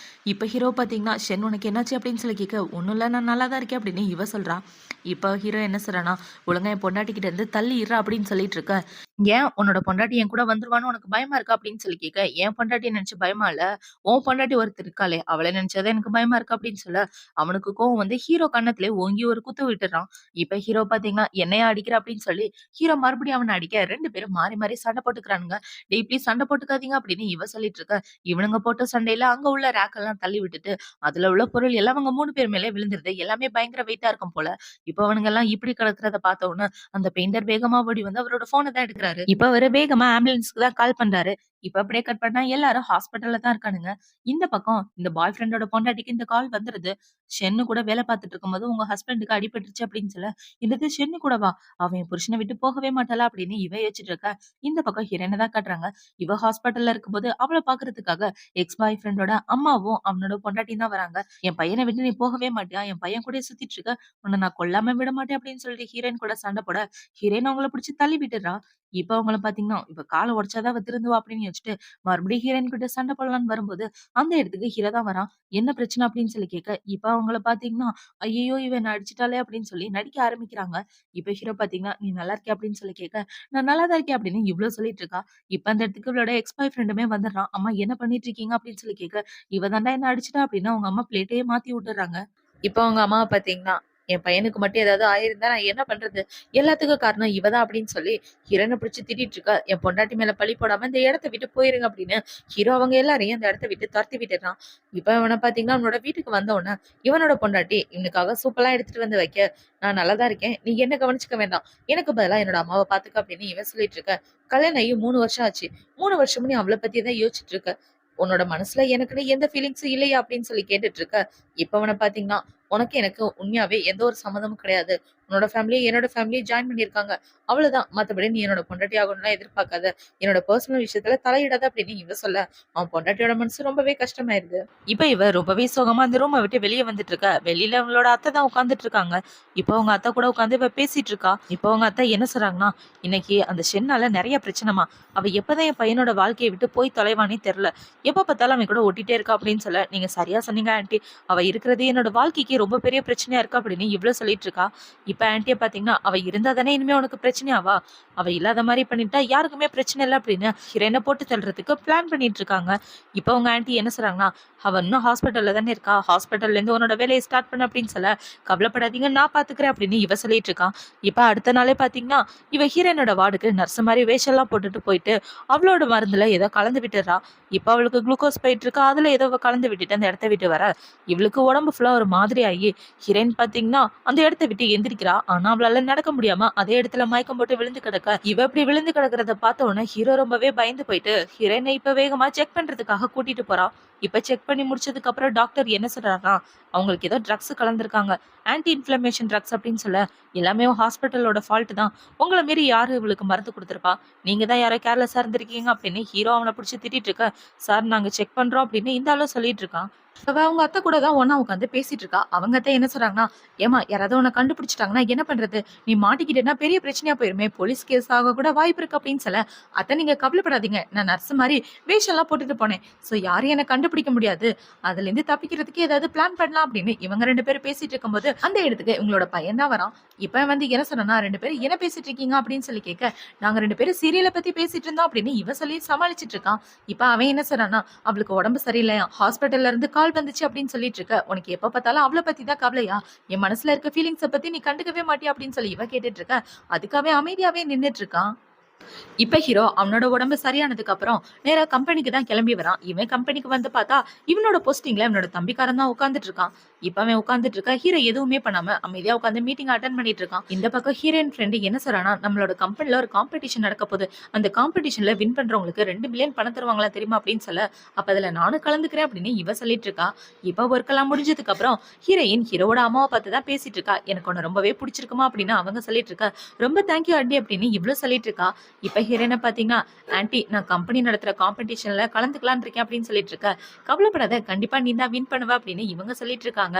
இப்ப ஹீரோ பாத்தீங்கன்னா, "ஷென் உனக்கு என்னாச்சு?" அப்படின்னு சொல்லி கேட்க, "ஒண்ணும் இல்ல நான் நல்லா தான் இருக்கேன்" அப்படின்னு இவ சொல்றா. இப்ப ஹீரோ என்ன சொல்றான்னா, "ஒழுங்கா என் பொண்டாட்டி கிட்ட இருந்து தள்ளி இருடா" அப்படின்னு சொல்லிட்டு இருக்க. "ஏன் உன்னோட பொண்டாட்டி என் கூட வந்துருவான்னு உனக்கு பயமா இருக்கா?" அப்படின்னு சொல்லி கேட்க, "என் பொண்டாட்டிய நினைச்சு பயமா இல்ல. உன் பொண்டாட்டி ஒருத்தர் இருக்காளே அவள நினைச்சாதான் எனக்கு பயமா இருக்கு" அப்படின்னு சொல்ல, அவனுக்கு கோவம் வந்து ஹீரோ கன்னத்திலே ஓங்கி ஒரு குத்து விட்டுறான். இப்ப ஹீரோ பாத்தீங்கன்னா, "என்னையா அடிக்கிற?" அப்படின்னு சொல்லி ஹீரோ மறுபடியும் அவன அடிக்க 2 பேரும் மாறி மாறி சண்டை போட்டுக்கிறானுங்க. "டேய் ப்ளீஸ் சண்டை போட்டுக்காதீங்க" அப்படின்னு இவ சொல்லிட்டு இருக்க. இவனுங்க போட்ட சண்டையில அங்க உள்ள ரேக் எல்லாம் தள்ளி விட்டுட்டு அதுல உள்ள பொருள் எல்லாம் அவங்க 3 பேர் மேல விழுந்துருது. எல்லாமே பயங்கர வெயிட்டா இருக்கும் போல. இப்ப அவனுங்கலாம் இப்படி கிடக்கிறத பார்த்த உடனே, அந்த பெயிண்டர் வேகமா ஓடி வந்து அவரோட ஃபோன தான் எடுக்குறாரு. இப்ப அவரு வேகமா ஆம்புலன்ஸ்க்கு தான் கால் பண்றாரு. இப்ப அப்படியே கட் பண்ணா எல்லாரும் ஹாஸ்பிட்டல்ல தான் இருக்கானுங்க. இந்த பக்கம் இந்த பாய் ஃப்ரெண்டோட பொண்டாட்டிக்கு இந்த கால் வந்துருது. ஷென்னு கூட வேலை பார்த்துட்டு இருக்கும்போது உங்க ஹஸ்பண்டுக்கு அடிபட்டுருச்சு அப்படின்னு சொல்ல, "என்னது ஷென்னு கூடவா? அவன் என் புருஷனை விட்டு போகவே மாட்டாளா?" அப்படின்னு இவ யோசிச்சுட்டு இருக்கா. இந்த பக்கம் ஹீரோயின தான் காட்டுறாங்க. இவ ஹாஸ்பிட்டல்ல இருக்கும்போது அவள பார்க்கறதுக்காக எக்ஸ் பாய் ஃப்ரெண்டோட அம்மாவும் அவனோட பொண்டாட்டியும் தான் வராங்க. "என் பையன விட்டு நீ போகவே மாட்டியா? என் பையன் கூடயே சுத்திட்டு இருக்க. உன்ன நான் கொல்லாம விட மாட்டேன்" அப்படின்னு சொல்லிட்டு ஹீரோயின் கூட சண்டை போட, ஹீரோயின் அவங்கள பிடிச்சு தள்ளி விட்டுர்றா. இப்ப அவங்கள பார்த்தீங்கன்னா, இவ கால உடைச்சா தான் அவ திருந்துவா அப்படின்னு யோசிச்சுட்டு, மறுபடியும் ஹீரோயின் கிட்ட சண்டை போடலான்னு வரும்போது, அந்த இடத்துக்கு ஹீரோ தான் வரான். "என்ன பிரச்சனை?" அப்படின்னு சொல்லி கேட்க, இப்ப அவங்கள பார்த்தீங்கன்னா, "ஐயய்யோ! இவ என்ன அடிச்சுட்டாளே" அப்படின்னு சொல்லி நடிக்க ஆரம்பிக்கிறாங்க. இப்ப ஹீரோ பார்த்தீங்கன்னா, "நீ நல்லா இருக்கியா?" அப்படின்னு சொல்லி கேட்க, "நான் நல்லா தான் இருக்கேன்" அப்படின்னு இவ்ளோ சொல்லிட்டு இருக்கா. இப்ப அந்த இடத்துக்கு இவளோட எக்ஸ் பாய் ஃப்ரெண்டுமே வந்துடுறான். "அம்மா என்ன பண்ணிட்டு இருக்கீங்க?" அப்படின்னு சொல்லி கேட்க, "இவ தான்டா என்ன அடிச்சுட்டா" அப்படின்னு அவங்க அம்மா பிளேட்டையே மாத்தி விட்டுர்றாங்க. இப்ப அவங்க அம்மாவ பார்த்தீங்கன்னா, "என் பையனுக்கு மட்டும் ஏதாவது ஆயிருந்தா நான் என்ன பண்றது? எல்லாத்துக்கும் காரணம் இவ தான்" அப்படின்னு சொல்லி ஹீரோயின பிடிச்சு திட்டிட்டு இருக்கா. "என் பொண்டாட்டி மேல பழி போடாம இந்த இடத்த விட்டு போயிருங்க" அப்படின்னு ஹீரோ அவங்க எல்லாரையும் அந்த இடத்த விட்டு துரத்தி விட்டுறான். இப்ப இவன பார்த்தீங்கன்னா, அவனோட வீட்டுக்கு வந்த உடனே இவனோட பொண்டாட்டி இவனுக்காக சூப்பெல்லாம் எடுத்துட்டு வந்து வைக்க, "நான் நல்லா தான் இருக்கேன். நீ என்ன கவனிச்சுக்க வேண்டாம். எனக்கு பதிலா என்னோட அம்மாவ பார்த்துக்க" அப்படின்னு இவன் சொல்லிட்டு இருக்க. "கல்யாணம் ஆகி 3 வருஷம் ஆச்சு. 3 வருஷமும் நீ அவள பத்தி தான் யோசிச்சுட்டு இருக்க. உன்னோட மனசுல எனக்குன்னு எந்த ஃபீலிங்ஸும் இல்லையா?" அப்படின்னு சொல்லி கேட்டுட்டு இருக்க. இப்ப அவன பார்த்தீங்கன்னா, "உனக்கு எனக்கு உண்மையாவே எந்த ஒரு சம்மந்தமும் கிடையாது. உன்னோட ஃபேமிலியும் என்னோட ஃபேமிலியும் ஜாயின் பண்ணியிருக்காங்க. அவ்வளவுதான். மத்தபடி நீ என்னோட பொண்டாட்டி ஆகணும்லாம் எதிர்பார்க்காத. என்னோட பர்சனல் விஷயத்துல தலையிடாத" அப்படின்னு இவ சொல்ல, அவன் பொண்டாட்டியோட மனசு ரொம்பவே கஷ்டமாயிருது. இப்ப இவ ரொம்பவே சோகமா அந்த ரூம விட்டு வெளிய வந்துட்டு இருக்கா. வெளியில அவங்களோட அத்தை தான் உட்கார்ந்துட்டு இருக்காங்க. இப்ப அவங்க அத்தை கூட உட்கார்ந்து இவ பேசிட்டு இருக்கா. இப்ப அவங்க அத்தை என்ன சொல்றாங்கன்னா, "இன்னைக்கு அந்த ஷென்னால நெறைய பிரச்சனைமா. அவ எப்பதான் என் பையனோட வாழ்க்கைய விட்டு போய் தொலைவானே தெரியல. எப்ப பார்த்தாலும் அவன் கூட ஒட்டிட்டே இருக்கா" அப்படின்னு சொல்ல, "நீங்க சரியா சொன்னீங்க ஆன்ட்டி. அவ இருக்கிறது என்னோட வாழ்க்கைக்கு ரொம்ப பெரிய பிரச்சனையா இருக்கு" அப்படின்னு இவ்ளோ சொல்லிட்டு இருக்கா. இப்ப ஆன்ட்டிய பாத்தீங்கன்னா, "அவ இருந்தா தானே இனிமே உனக்கு பிரச்சனையாவா? அவ இல்லாத மாரி பண்ணிட்டா யாருக்குமே பிரச்சனை இல்ல" அப்படின்னு ஹீரோயின போட்டு தள்ளுறதுக்கு பிளான் பண்ணிட்டு இருக்காங்க. இப்ப உங்க ஆன்ட்டி என்ன சொல்றாங்கன்னா, "அவ இன்னும் ஹாஸ்பிட்டல்ல தானே இருக்கா. ஹாஸ்பிட்டல்ல இருந்து உன்னோட வேலைய ஸ்டார்ட் பண்ணு" அப்படின்னு சொல்ல, "கவலைப்படாதீங்க நான் பாத்துக்கிறேன்" அப்படின்னு இவ சொல்லிட்டு இருக்கான். இப்ப அடுத்த நாளே பாத்தீங்கன்னா, இவ ஹீரோயினோட வார்டுக்கு நர்ஸ் மாரி வேஷம்லாம் போட்டுட்டு போயிட்டு, அவளோட மருந்துல ஏதோ கலந்து விட்டுறா. இப்ப அவளுக்கு குளுக்கோஸ் போயிட்டு இருக்கு. அதுல ஏதோ அவ கலந்து விட்டுட்டு அந்த இடத்த விட்டு வர, இவளுக்கு உடம்பு ஃபுல்லா ஒரு மாதிரி ஆகி, ஹீரோயின் பாத்தீங்கன்னா அந்த இடத்த விட்டு எந்திரிக்கிறா. ஆனா அவளால நடக்க முடியாம அதே இடத்துல மயக்கம் போட்டு விழுந்து கிடக்க, இவ இப்படி விழுந்து கிடக்கிறத பார்த்த உடனே ஹீரோ ரொம்பவே பயந்து போயிட்டு ஹீரோயினை இப்ப வேகமா செக் பண்றதுக்காக கூட்டிட்டு போறா. இப்ப செக் பண்ணி முடிச்சதுக்கு அப்புறம் டாக்டர் என்ன சொல்றாருன்னா, அவங்களுக்கு ஏதோ ட்ரக்ஸ் கலந்திருக்காங்க. ஆன்டி இன்ஃப்ளமேஷன் ட்ரக்ஸ் அப்படின்னு சொல்ல, எல்லாமே ஹாஸ்பிட்டலோட ஃபால்ட் தான். உங்கள மீறி யாரு இவளுக்கு மருந்து குடுத்துருப்பா? நீங்க தான் யாரோ கேர்லெஸ்ஸா இருந்திருக்கீங்க அப்படின்னு ஹீரோ அவன புடிச்சு திட்டிட்டு இருக்க, சார் நாங்க செக் பண்றோம் அப்படின்னு இந்த ஆளும் சொல்லிட்டு இருக்கான். அவ அவங்க அத்தை கூட தான் ஒண்ணா உட்காந்து பேசிட்டு இருக்கா. அவங்க அத்தை என்ன சொல்றாங்கன்னா, ஏமா யாராவது உன்னை கண்டுபிடிச்சிட்டாங்கன்னா என்ன பண்றது? நீ மாட்டிக்கிட்டேன்னா பெரிய பிரச்சனையா போயிருமே, போலீஸ் கேஸ் ஆக கூட வாய்ப்பு இருக்கு அப்படின்னு சொல்ல, அத்தை நீங்க கவலைப்படாதீங்க, நான் நர்ஸ் மாதிரி வேஷம் எல்லாம் போட்டுட்டு போனேன். சோ யாரையும் என்ன கண்டுபிடிக்க முடியாது. அதுல இருந்து தப்பிக்கிறதுக்கு ஏதாவது பிளான் பண்ணலாம் அப்படின்னு இவங்க 2 பேரும் பேசிட்டு இருக்கும்போது அந்த இடத்துக்கு இவங்களோட பையன் தான் வரான். இப்ப வந்து என்ன சொன்னா, 2 பேரும் என்ன பேசிட்டு இருக்கீங்க அப்படின்னு சொல்லி கேட்க, நாங்க 2 பேரும் சீரியலை பத்தி பேசிட்டு இருந்தோம் அப்படின்னு இவ சொல்லி சமாளிச்சிட்டு இருக்கான். இப்ப அவன் என்ன சொல்றான்னா, அவளுக்கு உடம்பு சரியில்லையா, ஹாஸ்பிட்டல்ல இருந்து கால் வந்துச்சு அப்படின்னு சொல்லிட்டு இருக்க, உனக்கு எப்ப பார்த்தாலும் அவளை பத்தி தான் கவலையா, என் மனசுல இருக்க ஃபீலிங்ஸ பத்தி நீ கண்டுக்கவே மாட்டியா அப்படின்னு சொல்லி இவ கேட்டுட்டு இருக்க. அதுக்காகவே அமைதியாவே நின்னுட்டு இருக்கான். இப்ப ஹீரோ அவனோட உடம்பு சரியானதுக்கு அப்புறம் நேரா கம்பெனிக்கு தான் கிளம்பி வரான். இவன் கம்பெனிக்கு வந்து பார்த்தா இவனோட போஸ்டிங்ல இவனோட தம்பிக்காரன் தான் உட்கார்ந்துட்டு இருக்கான். இப்ப அவன் உட்கார்ந்துட்டு இருக்கா, ஹீரோ எதுவுமே பண்ணாம அமைதியா உட்கார்ந்து மீட்டிங் அட்டென்ட் பண்ணிட்டு இருக்கான். இந்த பக்கம் ஹீரோயின் ஃப்ரெண்டு என்ன சொல்றானா, நம்மளோட கம்பெனில ஒரு காம்படிஷன் நடக்க போகுது, அந்த காம்படிஷன்ல வின் பண்றவங்களுக்கு 2 மில்லியன் பணம் தருவாங்களா தெரியுமா அப்படின்னு சொல்ல, அப்ப அதுல நானும் கலந்துக்கிறேன் அப்படின்னு இவ சொல்லிட்டு இருக்கா. இப்ப ஒர்க் எல்லாம் முடிஞ்சதுக்கு அப்புறம் ஹீரோயின் ஹீரோட அம்மாவை பார்த்து தான் பேசிட்டு இருக்கா. எனக்கு ஒன்னு ரொம்பவே பிடிச்சிருக்குமா அப்படின்னு அவங்க சொல்லிட்டு இருக்கா. ரொம்ப தேங்க்யூ ஆண்டி அப்படின்னு இவ்வளவு சொல்லிட்டு இருக்கா. இப்ப ஹீரோயினை பாத்தீங்கன்னா, ஆன்ட்டி நான் கம்பெனி நடத்துற காம்படிஷன்ல கலந்துக்கலான் இருக்கேன் அப்படின்னு சொல்லிட்டு இருக்க. கவலைப்படாத, கண்டிப்பா நீ தான் வின் பண்ணுவ அப்படின்னு இவங்க சொல்லிட்டு இருக்காங்க.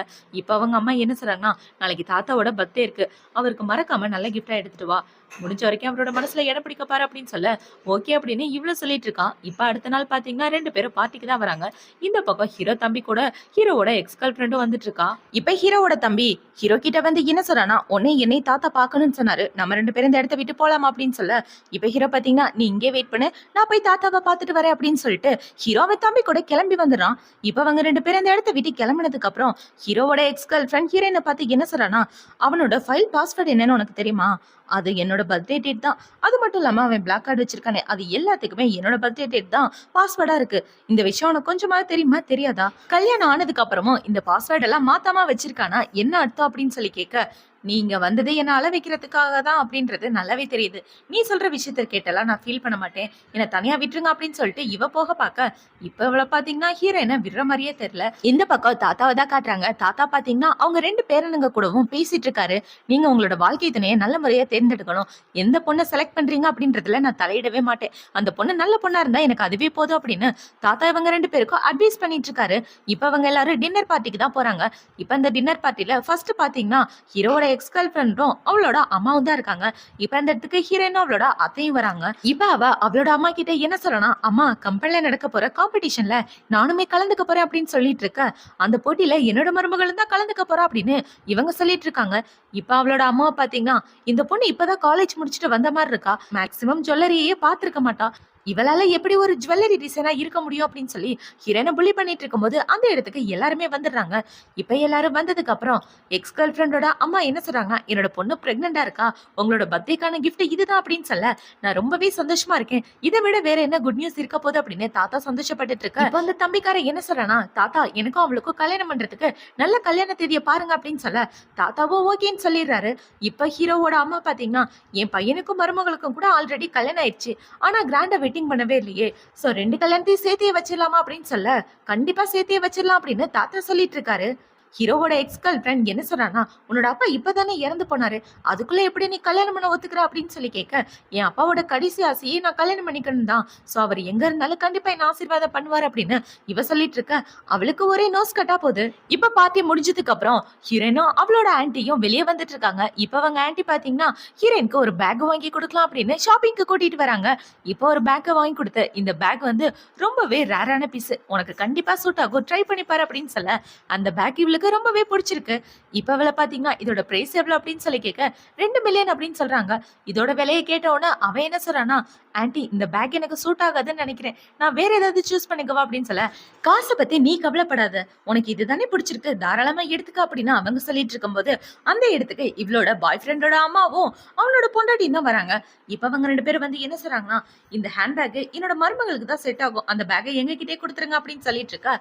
இப்ப அவங்க அம்மா என்ன சொல்றாங்கன்னா, நாளைக்கு தாத்தாவோட பர்த்டே இருக்கு, அவருக்கு மறக்காம நல்ல கிஃப்டா எடுத்துட்டு வா, முடிஞ்ச வரைக்கும் அவரோட மனசுல இடம் பிடிக்க பாரு அப்படின்னு சொல்ல, ஓகே அப்படின்னு இவ்வளவு சொல்லிட்டு இருக்கான். இப்ப அடுத்த நாள் பாத்தீங்கன்னா 2 பேரும் பார்ட்டிக்கு தான் வராங்க. இந்த பக்கம் ஹீரோ தம்பி கூட ஹீரோவோட எக்ஸ் கேர்ள் ஃப்ரெண்டும் வந்துட்டு இருக்கா. இப்ப ஹீரோவோட தம்பி ஹீரோ கிட்ட வந்து என்ன சொல்றானா, உன்னை என்னை தாத்தா பாக்கணும்னு சொன்னாரு, நம்ம 2 பேரும் இந்த இடத்த விட்டு போலாமா அப்படின்னு சொல்ல, இப்ப ஹீரோ பாத்தீங்கன்னா நீ இங்கே வெயிட் பண்ணு, நான் போய் தாத்தாவை பாத்துட்டு வரேன் அப்படின்னு சொல்லிட்டு ஹீரோவை தம்பி கூட கிளம்பி வந்துடுறான். இப்ப அவங்க 2 பேரும் இந்த இடத்த விட்டு கிளம்பினதுக்கு அப்புறம் ஹீரோவோட எக்ஸ் கேர்ள் ஃப்ரெண்ட் ஹீரோயினை பார்த்து என்ன சொல்றானா, அவனோட ஃபைல் பாஸ்வேர்டு என்னன்னு உனக்கு தெரியுமா? அது என்னோட பர்த்டே டேட் தான். அது மட்டும் இல்லாம அவன் பிளாக் கார்டு வச்சிருக்கானே, அது எல்லாத்துக்குமே என்னோட பர்த்டே டேட் தான் பாஸ்வேர்டா இருக்கு. இந்த விஷயம் உனக்கு கொஞ்சமா தெரியுமா தெரியாதா? கல்யாணம் ஆனதுக்கு அப்புறமும் இந்த பாஸ்வேர்ட் எல்லாம் மாத்தாம வச்சிருக்கானா, என்ன அர்த்தம் அப்படின்னு சொல்லி கேட்க, நீங்க வந்தது என்ன அள வைக்கிறதுக்காக தான் அப்படின்றது நல்லாவே தெரியுது. நீ சொல்ற விஷயத்த கேட்டெல்லாம் நான் ஃபீல் பண்ண மாட்டேன், என்ன தனியா விட்டுருங்க அப்படின்னு சொல்லிட்டு இவ போக பார்க்க, இப்ப இவளை பாத்தீங்கன்னா ஹீரோயினை விடுற மாதிரியே தெரியல. இந்த பக்கம் தாத்தாவை தான் காட்டுறாங்க. தாத்தா பாத்தீங்கன்னா அவங்க 2 பேரனுங்க கூடவும் பேசிட்டு இருக்காரு. நீங்க உங்களோட வாழ்க்கை துணையை நல்ல முறையா தேர்ந்தெடுக்கணும், எந்த பொண்ணை செலக்ட் பண்றீங்க அப்படின்றதுல நான் தலையிடவே மாட்டேன், அந்த பொண்ணு நல்ல பொண்ணா இருந்தா எனக்கு அதுவே போதும் அப்படின்னு தாத்தா இவங்க 2 பேருக்கும் அட்வைஸ் பண்ணிட்டு இருக்காரு. இப்ப அவங்க எல்லாரும் டின்னர் பார்ட்டிக்கு தான் போறாங்க. இப்ப இந்த டின்னர் பார்ட்டில ஃபர்ஸ்ட் பாத்தீங்கன்னா ஹீரோட எக்ஸ் கேர்ள் ஃப்ரெண்டும் அவளோட அம்மாவும் தான் இருக்காங்க. இப்ப இந்த இடத்துக்கு ஹீரோயினும் அவளோட அத்தையும் வராங்க. இப்ப அவளோட அம்மா கிட்ட என்ன சொல்லனா, அம்மா கம்பெனில நடக்க போற காம்படிஷன்ல நானுமே கலந்துக்க போறேன் அப்படின்னு சொல்லிட்டு இருக்க, அந்த போட்டியில என்னோட மருமகளும் தான் கலந்துக்க போறா அப்படின்னு இவங்க சொல்லிட்டு இருக்காங்க. இப்ப அவளோட அம்மாவை பாத்தீங்கன்னா, இந்த பொண்ணு இப்பதான் காலேஜ் முடிச்சுட்டு வந்த மாதிரி இருக்கா, மேக்சிமம் ஜுவல்லரியே பாத்துருக்க மாட்டா, இவளால எப்படி ஒரு ஜுவல்லரி டிசைனா இருக்க முடியும் அப்படின்னு சொல்லி ஹீரோனை புள்ளி பண்ணிட்டு இருக்கும்போது அந்த இடத்துக்கு எல்லாருமே வந்துடுறாங்க. இப்ப எல்லாரும் வந்ததுக்கு அப்புறம் எக்ஸ் கேர்ள் ஃப்ரெண்டோட அம்மா என்ன சொல்றாங்க, என்னோட பொண்ணு பிரெக்னெண்டா இருக்கா, உங்களோட பர்த்டேக்கான கிஃப்ட் இதுதான் அப்படின்னு சொல்ல, நான் ரொம்பவே சந்தோஷமா இருக்கேன், இதை விட வேற என்ன குட் நியூஸ் இருக்க போகுது அப்படின்னு தாத்தா சந்தோஷப்பட்டுட்டு இருக்க. இப்ப அந்த தம்பிக்கார என்ன சொல்றானா, தாத்தா எனக்கும் அவளுக்கும் கல்யாணம் பண்றதுக்கு நல்ல கல்யாண தேதியை பாருங்க அப்படின்னு சொல்ல, தாத்தாவும் ஓகேன்னு சொல்லிடுறாரு. இப்ப ஹீரோவோட அம்மா பாத்தீங்கன்னா, என் பையனுக்கும் மருமகளுக்கும் கூட ஆல்ரெடி கல்யாணம் ஆயிடுச்சு, ஆனா கிராண்டா வெட்டிங் பண்ணவே இல்லையே, சோ 2 கல்யாணத்தையும் சேர்த்தே வச்சிடலாமா அப்படின்னு சொல்ல, கண்டிப்பா சேர்த்தே வச்சிடலாம் அப்படின்னு தாத்தா சொல்லிட்டு இருக்காரு. ஹீரோவோட எக்ஸ் கேர்ள் ஃப்ரெண்ட் என்ன சொல்றானா, உன்னோட அப்பா இப்பதானே இறந்து போனாரு, அதுக்குள்ள எப்படி நீ கல்யாணம் பண்ண ஒத்துக்கிற அப்படின்னு சொல்லி கேட்க, என் அப்பாவோட கடைசி ஆசையே நான் கல்யாணம் பண்ணிக்கணும் தான், சோ அவர் எங்க இருந்தாலும் கண்டிப்பா என்ன ஆசீர்வாதம் பண்ணுவார் அப்படின்னு இவ சொல்லிட்டு இருக்க. அவளுக்கு ஒரே நோஸ் கட்டா போகுது. இப்ப பார்ட்டி முடிஞ்சதுக்கு அப்புறம் ஹீரோயினும் அவளோட ஆன்ட்டியும் வெளியே வந்துட்டு இருக்காங்க. இப்ப அவங்க ஆன்ட்டி பாத்தீங்கன்னா ஹீரோயினுக்கு ஒரு பேக் வாங்கி கொடுக்கலாம் அப்படின்னு ஷாப்பிங்க்கு கூட்டிட்டு வராங்க. இப்போ ஒரு பேக்கை வாங்கி கொடுத்து, இந்த பேக் வந்து ரொம்பவே ரேரான பீஸ், உனக்கு கண்டிப்பா சூட் ஆகும், ட்ரை பண்ணி பாரு அப்படின்னு சொல்ல, அந்த பேக் இவளுக்கு ரொம்பவே பிடிச்சிருக்கு. இப்ப அவளை பாத்தீங்கன்னா இதோட பிரைஸ் எவ்வளவு அப்படின்னு சொல்லி கேட்க, 2 மில்லியன் அப்படின்னு சொல்றாங்க. இதோட விலையை கேட்ட உடனே அவன் என்ன சொல்றானா, ஆன்ட்டி இந்த பேக் எனக்கு சூட் ஆகாதுன்னு நினைக்கிறேன், நான் வேற ஏதாவது சூஸ் பண்ணிக்கவா அப்படின்னு சொல்ல, காசை பத்தி நீ கவலைப்படாத, உனக்கு இதுதானே பிடிச்சிருக்கு, தாராளமா எடுத்துக்க அப்படின்னு அவங்க சொல்லிட்டு இருக்கும்போது அந்த இடத்துக்கு இவளோட பாய் ஃப்ரெண்டோட அம்மாவும் அவனோட பொண்டாட்டியும் தான் வராங்க. இப்ப அவங்க 2 பேரும் வந்து என்ன சொல்றாங்கன்னா, இந்த ஹேண்ட் பேக் என்னோட மருமகளுக்கு தான் செட் ஆகும், அந்த பேக்கை எங்க கிட்டே கொடுத்துருங்க அப்படின்னு சொல்லிட்டு இருக்கா.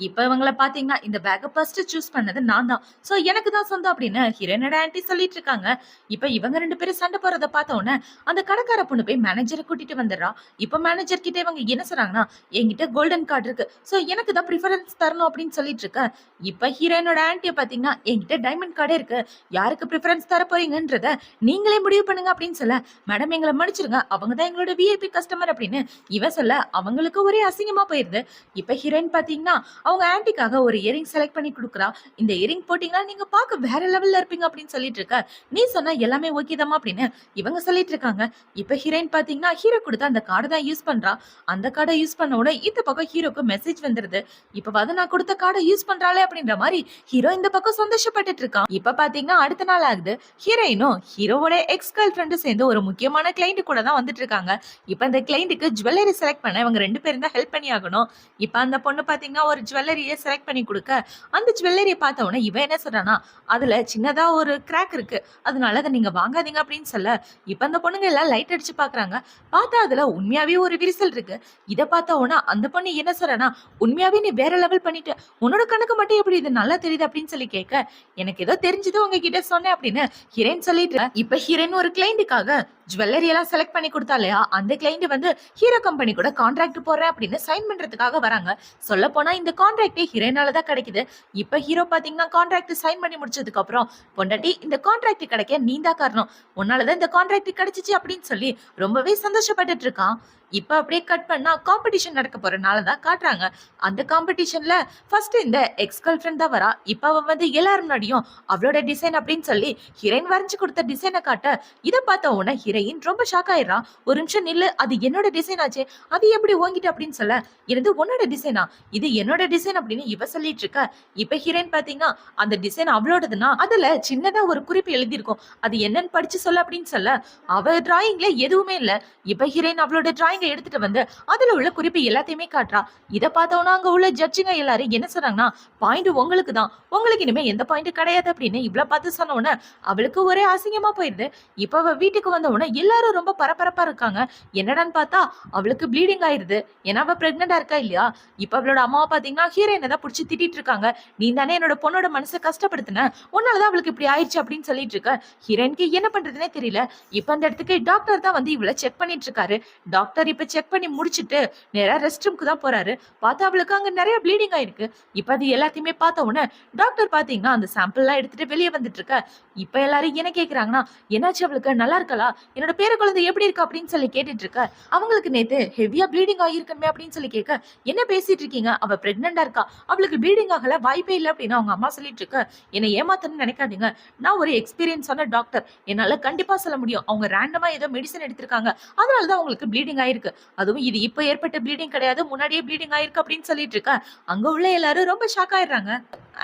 இப்ப இவங்கள பாத்தீங்கன்னா இந்த பேக்கை ஃபர்ஸ்ட் சூஸ் யூஸ் பண்ணது நான் தான், சோ எனக்கு தான் சொந்தம் அப்படின்னு ஹீரோயினோட ஆன்ட்டி சொல்லிட்டு இருக்காங்க. இப்ப இவங்க 2 பேரும் சண்டை போறத பார்த்த உடனே அந்த கடைக்கார பொண்ணு போய் மேனேஜரை கூட்டிட்டு வந்துடுறா. இப்ப மேனேஜர் கிட்ட இவங்க என்ன சொல்றாங்கன்னா, என்கிட்ட கோல்டன் கார்டு இருக்கு, சோ எனக்கு தான் ப்ரிஃபரன்ஸ் தரணும் அப்படின்னு சொல்லிட்டு இருக்க. இப்ப ஹீரோயினோட ஆன்ட்டிய பாத்தீங்கன்னா, என்கிட்ட டைமண்ட் கார்டே இருக்கு, யாருக்கு ப்ரிஃபரன்ஸ் தர போறீங்கன்றத நீங்களே முடிவு பண்ணுங்க அப்படின்னு சொல்ல, மேடம் எங்களை மன்னிச்சிருங்க, அவங்க தான் எங்களோட விஐபி கஸ்டமர் அப்படின்னு இவ சொல்ல அவங்களுக்கு ஒரே அசிங்கமா போயிருது. இப்ப ஹீரோயின் பாத்தீங்கன்னா அவங்க ஆன்ட்டிக்காக ஒரு இயரிங் செலக்ட் பண்ணி கொடுக்குறா. இந்த இயரிங் போட்டீங்கன்னா நீங்க பார்க்க வேற லெவல்ல இருப்பீங்க அப்படின்னு சொல்லிட்டு இருக்க. நீ சொன்னா எல்லாமே ஓகேதாமா அப்படின்னு இவங்க சொல்லிட்டு இருக்காங்க. இப்ப ஹீரோயின் பாத்தீங்கன்னா ஹீரோ கொடுத்த அந்த கார்டை தான் யூஸ் பண்றா. அந்த கார்டை யூஸ் பண்ண உடனே இந்த பக்கம் ஹீரோக்கு மெசேஜ் வந்துருது. இப்ப வந்து நான் கொடுத்த கார்டை யூஸ் பண்றாளே அப்படின்ற மாதிரி ஹீரோ இந்த பக்கம் சந்தோஷப்பட்டுட்டு இருக்கான். இப்ப பாத்தீங்கன்னா அடுத்த நாள் ஆகுது. ஹீரோயினும் ஹீரோவோட எக்ஸ் கேர்ள் ஃப்ரெண்டும் சேர்ந்து ஒரு முக்கியமான கிளைண்ட் கூட தான் வந்துட்டு இருக்காங்க. இப்ப அந்த கிளைண்ட்டுக்கு ஜுவல்லரி செலக்ட் பண்ண இவங்க 2 பேரும் தான் ஹெல்ப் பண்ணி ஆகணும். இப்ப அந்த பொண்ணு பாத்தீங்கன்னா ஒரு ஜுவல்லரியை செலக்ட் பண்ணி கொடுக்க, அந்த ஜுவல்லரியை பார்த்த உடனே இவ என்ன சொல்றானா, அதுல சின்னதா ஒரு கிராக் இருக்கு, அதனால அதை நீங்க வாங்காதீங்க அப்படின்னு சொல்ல, இப்ப அந்த பொண்ணுங்க எல்லாம் லைட் அடிச்சு பாக்குறாங்க. பார்த்தா அதுல உண்மையாவே ஒரு விரிசல் இருக்கு. இதை பார்த்த உடனே அந்த பொண்ணு என்ன சொல்றானா, உண்மையாவே நீ வேற லெவல் பண்ணிட்டு உன்னோட கணக்கு மட்டும் எப்படி இது நல்லா தெரியுது அப்படின்னு சொல்லி கேட்க, எனக்கு ஏதோ தெரிஞ்சது உங்ககிட்ட சொன்னேன் அப்படின்னு ஹீரோயின் சொல்லிட்டு, இப்ப ஹீரோயின் ஒரு கிளைண்ட்டுக்காக ஜுவல்லரி எல்லாம் செலக்ட் பண்ணி கொடுத்தா இல்லையா, அந்த கிளைண்ட் வந்து ஹீரோ கம்பெனி கூட கான்ட்ராக்ட் போடுறேன் அப்படின்னு சைன் பண்றதுக்காக வராங்க. சொல்ல போனா இந்த கான்ட்ராக்டே ஹீரோயினால தான் கிடைக்குது. இப்ப ஹீரோ பாத்தீங்கன்னா கான்ட்ராக்ட் சைன் பண்ணி முடிச்சதுக்கு அப்புறம், பொண்டாட்டி இந்த கான்ட்ராக்ட் கிடைக்க நீ தான் காரணம், உன்னாலதான் இந்த கான்ட்ராக்ட் கிடைச்சிச்சு அப்படின்னு சொல்லி ரொம்பவே சந்தோஷப்பட்டுட்டு இருக்கான். இப்ப அப்படியே கட் பண்ணா காம்படிஷன் நடக்க போறனால தான் காட்டுறாங்க. அந்த காம்படிஷன்ல ஃபர்ஸ்ட் இந்த எக்ஸ் கேர்ள் ஃப்ரெண்ட் தான் வரா. இப்ப அவ வந்து எல்லாரும் முன்னாடியும் அவளோட டிசைன் அப்படின்னு சொல்லி ஹீரோயின் வரைஞ்சு கொடுத்த டிசைனை காட்ட, இதை பார்த்த உடனே ஹீரோயின் ரொம்ப ஷாக் ஆயிடுறா. ஒரு நிமிஷம் நில்லு, அது என்னோட டிசைன் ஆச்சே, அது எப்படி ஓங்கிட்டு அப்படின்னு சொல்ல, இது உன்னோட டிசைனா, இது என்னோட டிசைன் அப்படின்னு இவ சொல்லிட்டு இருக்க. இப்ப ஹீரோயின் பாத்தீங்கன்னா அந்த டிசைன் அவளோடதுன்னா அதுல சின்னதா ஒரு குறிப்பு எழுதியிருக்கும், அது என்னன்னு படிச்சு சொல்ல அப்படின்னு சொல்ல, அவ டிராயிங்ல எதுவுமே இல்ல. இப்ப ஹீரோயின் அவளோட டிராயிங் எடுத்துட்டு வந்து அதுல உள்ள குறிப்பு எல்லாத்தையுமே காட்டுறா. இதை பார்த்தோம்னா அங்க உள்ள ஜட்ஜுங்க எல்லாரும் என்ன சொல்றாங்கன்னா, பாயிண்ட் உங்களுக்கு தான், உங்களுக்கு இனிமே எந்த பாயிண்ட் கிடையாது அப்படின்னு இவ்வளவு பார்த்து சொன்ன உடனே அவளுக்கு ஒரே அசிங்கமா போயிருது. இப்ப அவ வீட்டுக்கு வந்த உடனே எல்லாரும் ரொம்ப பரபரப்பா இருக்காங்க. என்னடான்னு பார்த்தா அவளுக்கு ப்ளீடிங் ஆயிருது. ஏன்னா அவ பிரெக்னெண்டா இருக்கா இல்லையா. இப்ப அவளோட அம்மாவை பாத்தீங்கன்னா ஹீரோயினை தான் பிடிச்சி திட்டிட்டு இருக்காங்க. நீ தானே என்னோட பொண்ணோட மனசை கஷ்டப்படுத்தின, உன்னாலதான் அவளுக்கு இப்படி ஆயிடுச்சு அப்படின்னு சொல்லிட்டு இருக்க. ஹீரோயினுக்கு என்ன பண்றதுன்னே தெரியல. இப்ப அந்த இடத்துக்கு டாக்டர் தான் வந்து இவளை செக் பண்ணிட்டு இருக்காரு. டாக்டர் இப்ப செக் பண்ணி முடிச்சிட்டு நேரா ரெஸ்ட் ரூம்க்கு தான் போறாரு. பார்த்தா அவளுக்கு அங்க நிறைய ப்ளீடிங் ஆயிருக்கு. இப்ப அது எல்லாத்தையுமே பார்த்த உடனே டாக்டர் பாத்தீங்கன்னா அந்த சாம்பிள் எல்லாம் எடுத்துட்டு வெளியே வந்துட்டு இருக்க. இப்ப எல்லாரும் என்ன கேக்குறாங்கன்னா, என்னாச்சு அவளுக்கு, நல்லா இருக்கலா, என்னோட பேர குழந்தை எப்படி இருக்கு அப்படின்னு சொல்லி கேட்டுட்டு இருக்க. அவங்களுக்கு நேத்து ஹெவியா ப்ளீடிங் ஆகிருக்கமே அப்படின்னு சொல்லி கேட்க, என்ன பேசிட்டு இருக்கீங்க, அவ பிரெக்னெண்டா இருக்கா, அவளுக்கு ப்ளீடிங் ஆகல, வாய்ப்பே இல்லை அப்படின்னு அவங்க அம்மா சொல்லிட்டு இருக்க. என்னை ஏமாத்தணும்னு நினைக்காதீங்க, நான் ஒரு எக்ஸ்பீரியன்ஸான டாக்டர், என்னால கண்டிப்பா சொல்ல முடியும், அவங்க ரேண்டமா ஏதோ மெடிசன் எடுத்திருக்காங்க, அதனாலதான் அவங்களுக்கு ப்ளீடிங் ஆயிருக்கு, அதுவும் இது இப்ப ஏற்பட்ட ப்ளீடிங் கிடையாது, முன்னாடியே ப்ளீடிங் ஆயிருக்கு அப்படின்னு சொல்லிட்டு இருக்க. அங்க உள்ள எல்லாரும் ரொம்ப ஷாக் ஆயிடுறாங்க.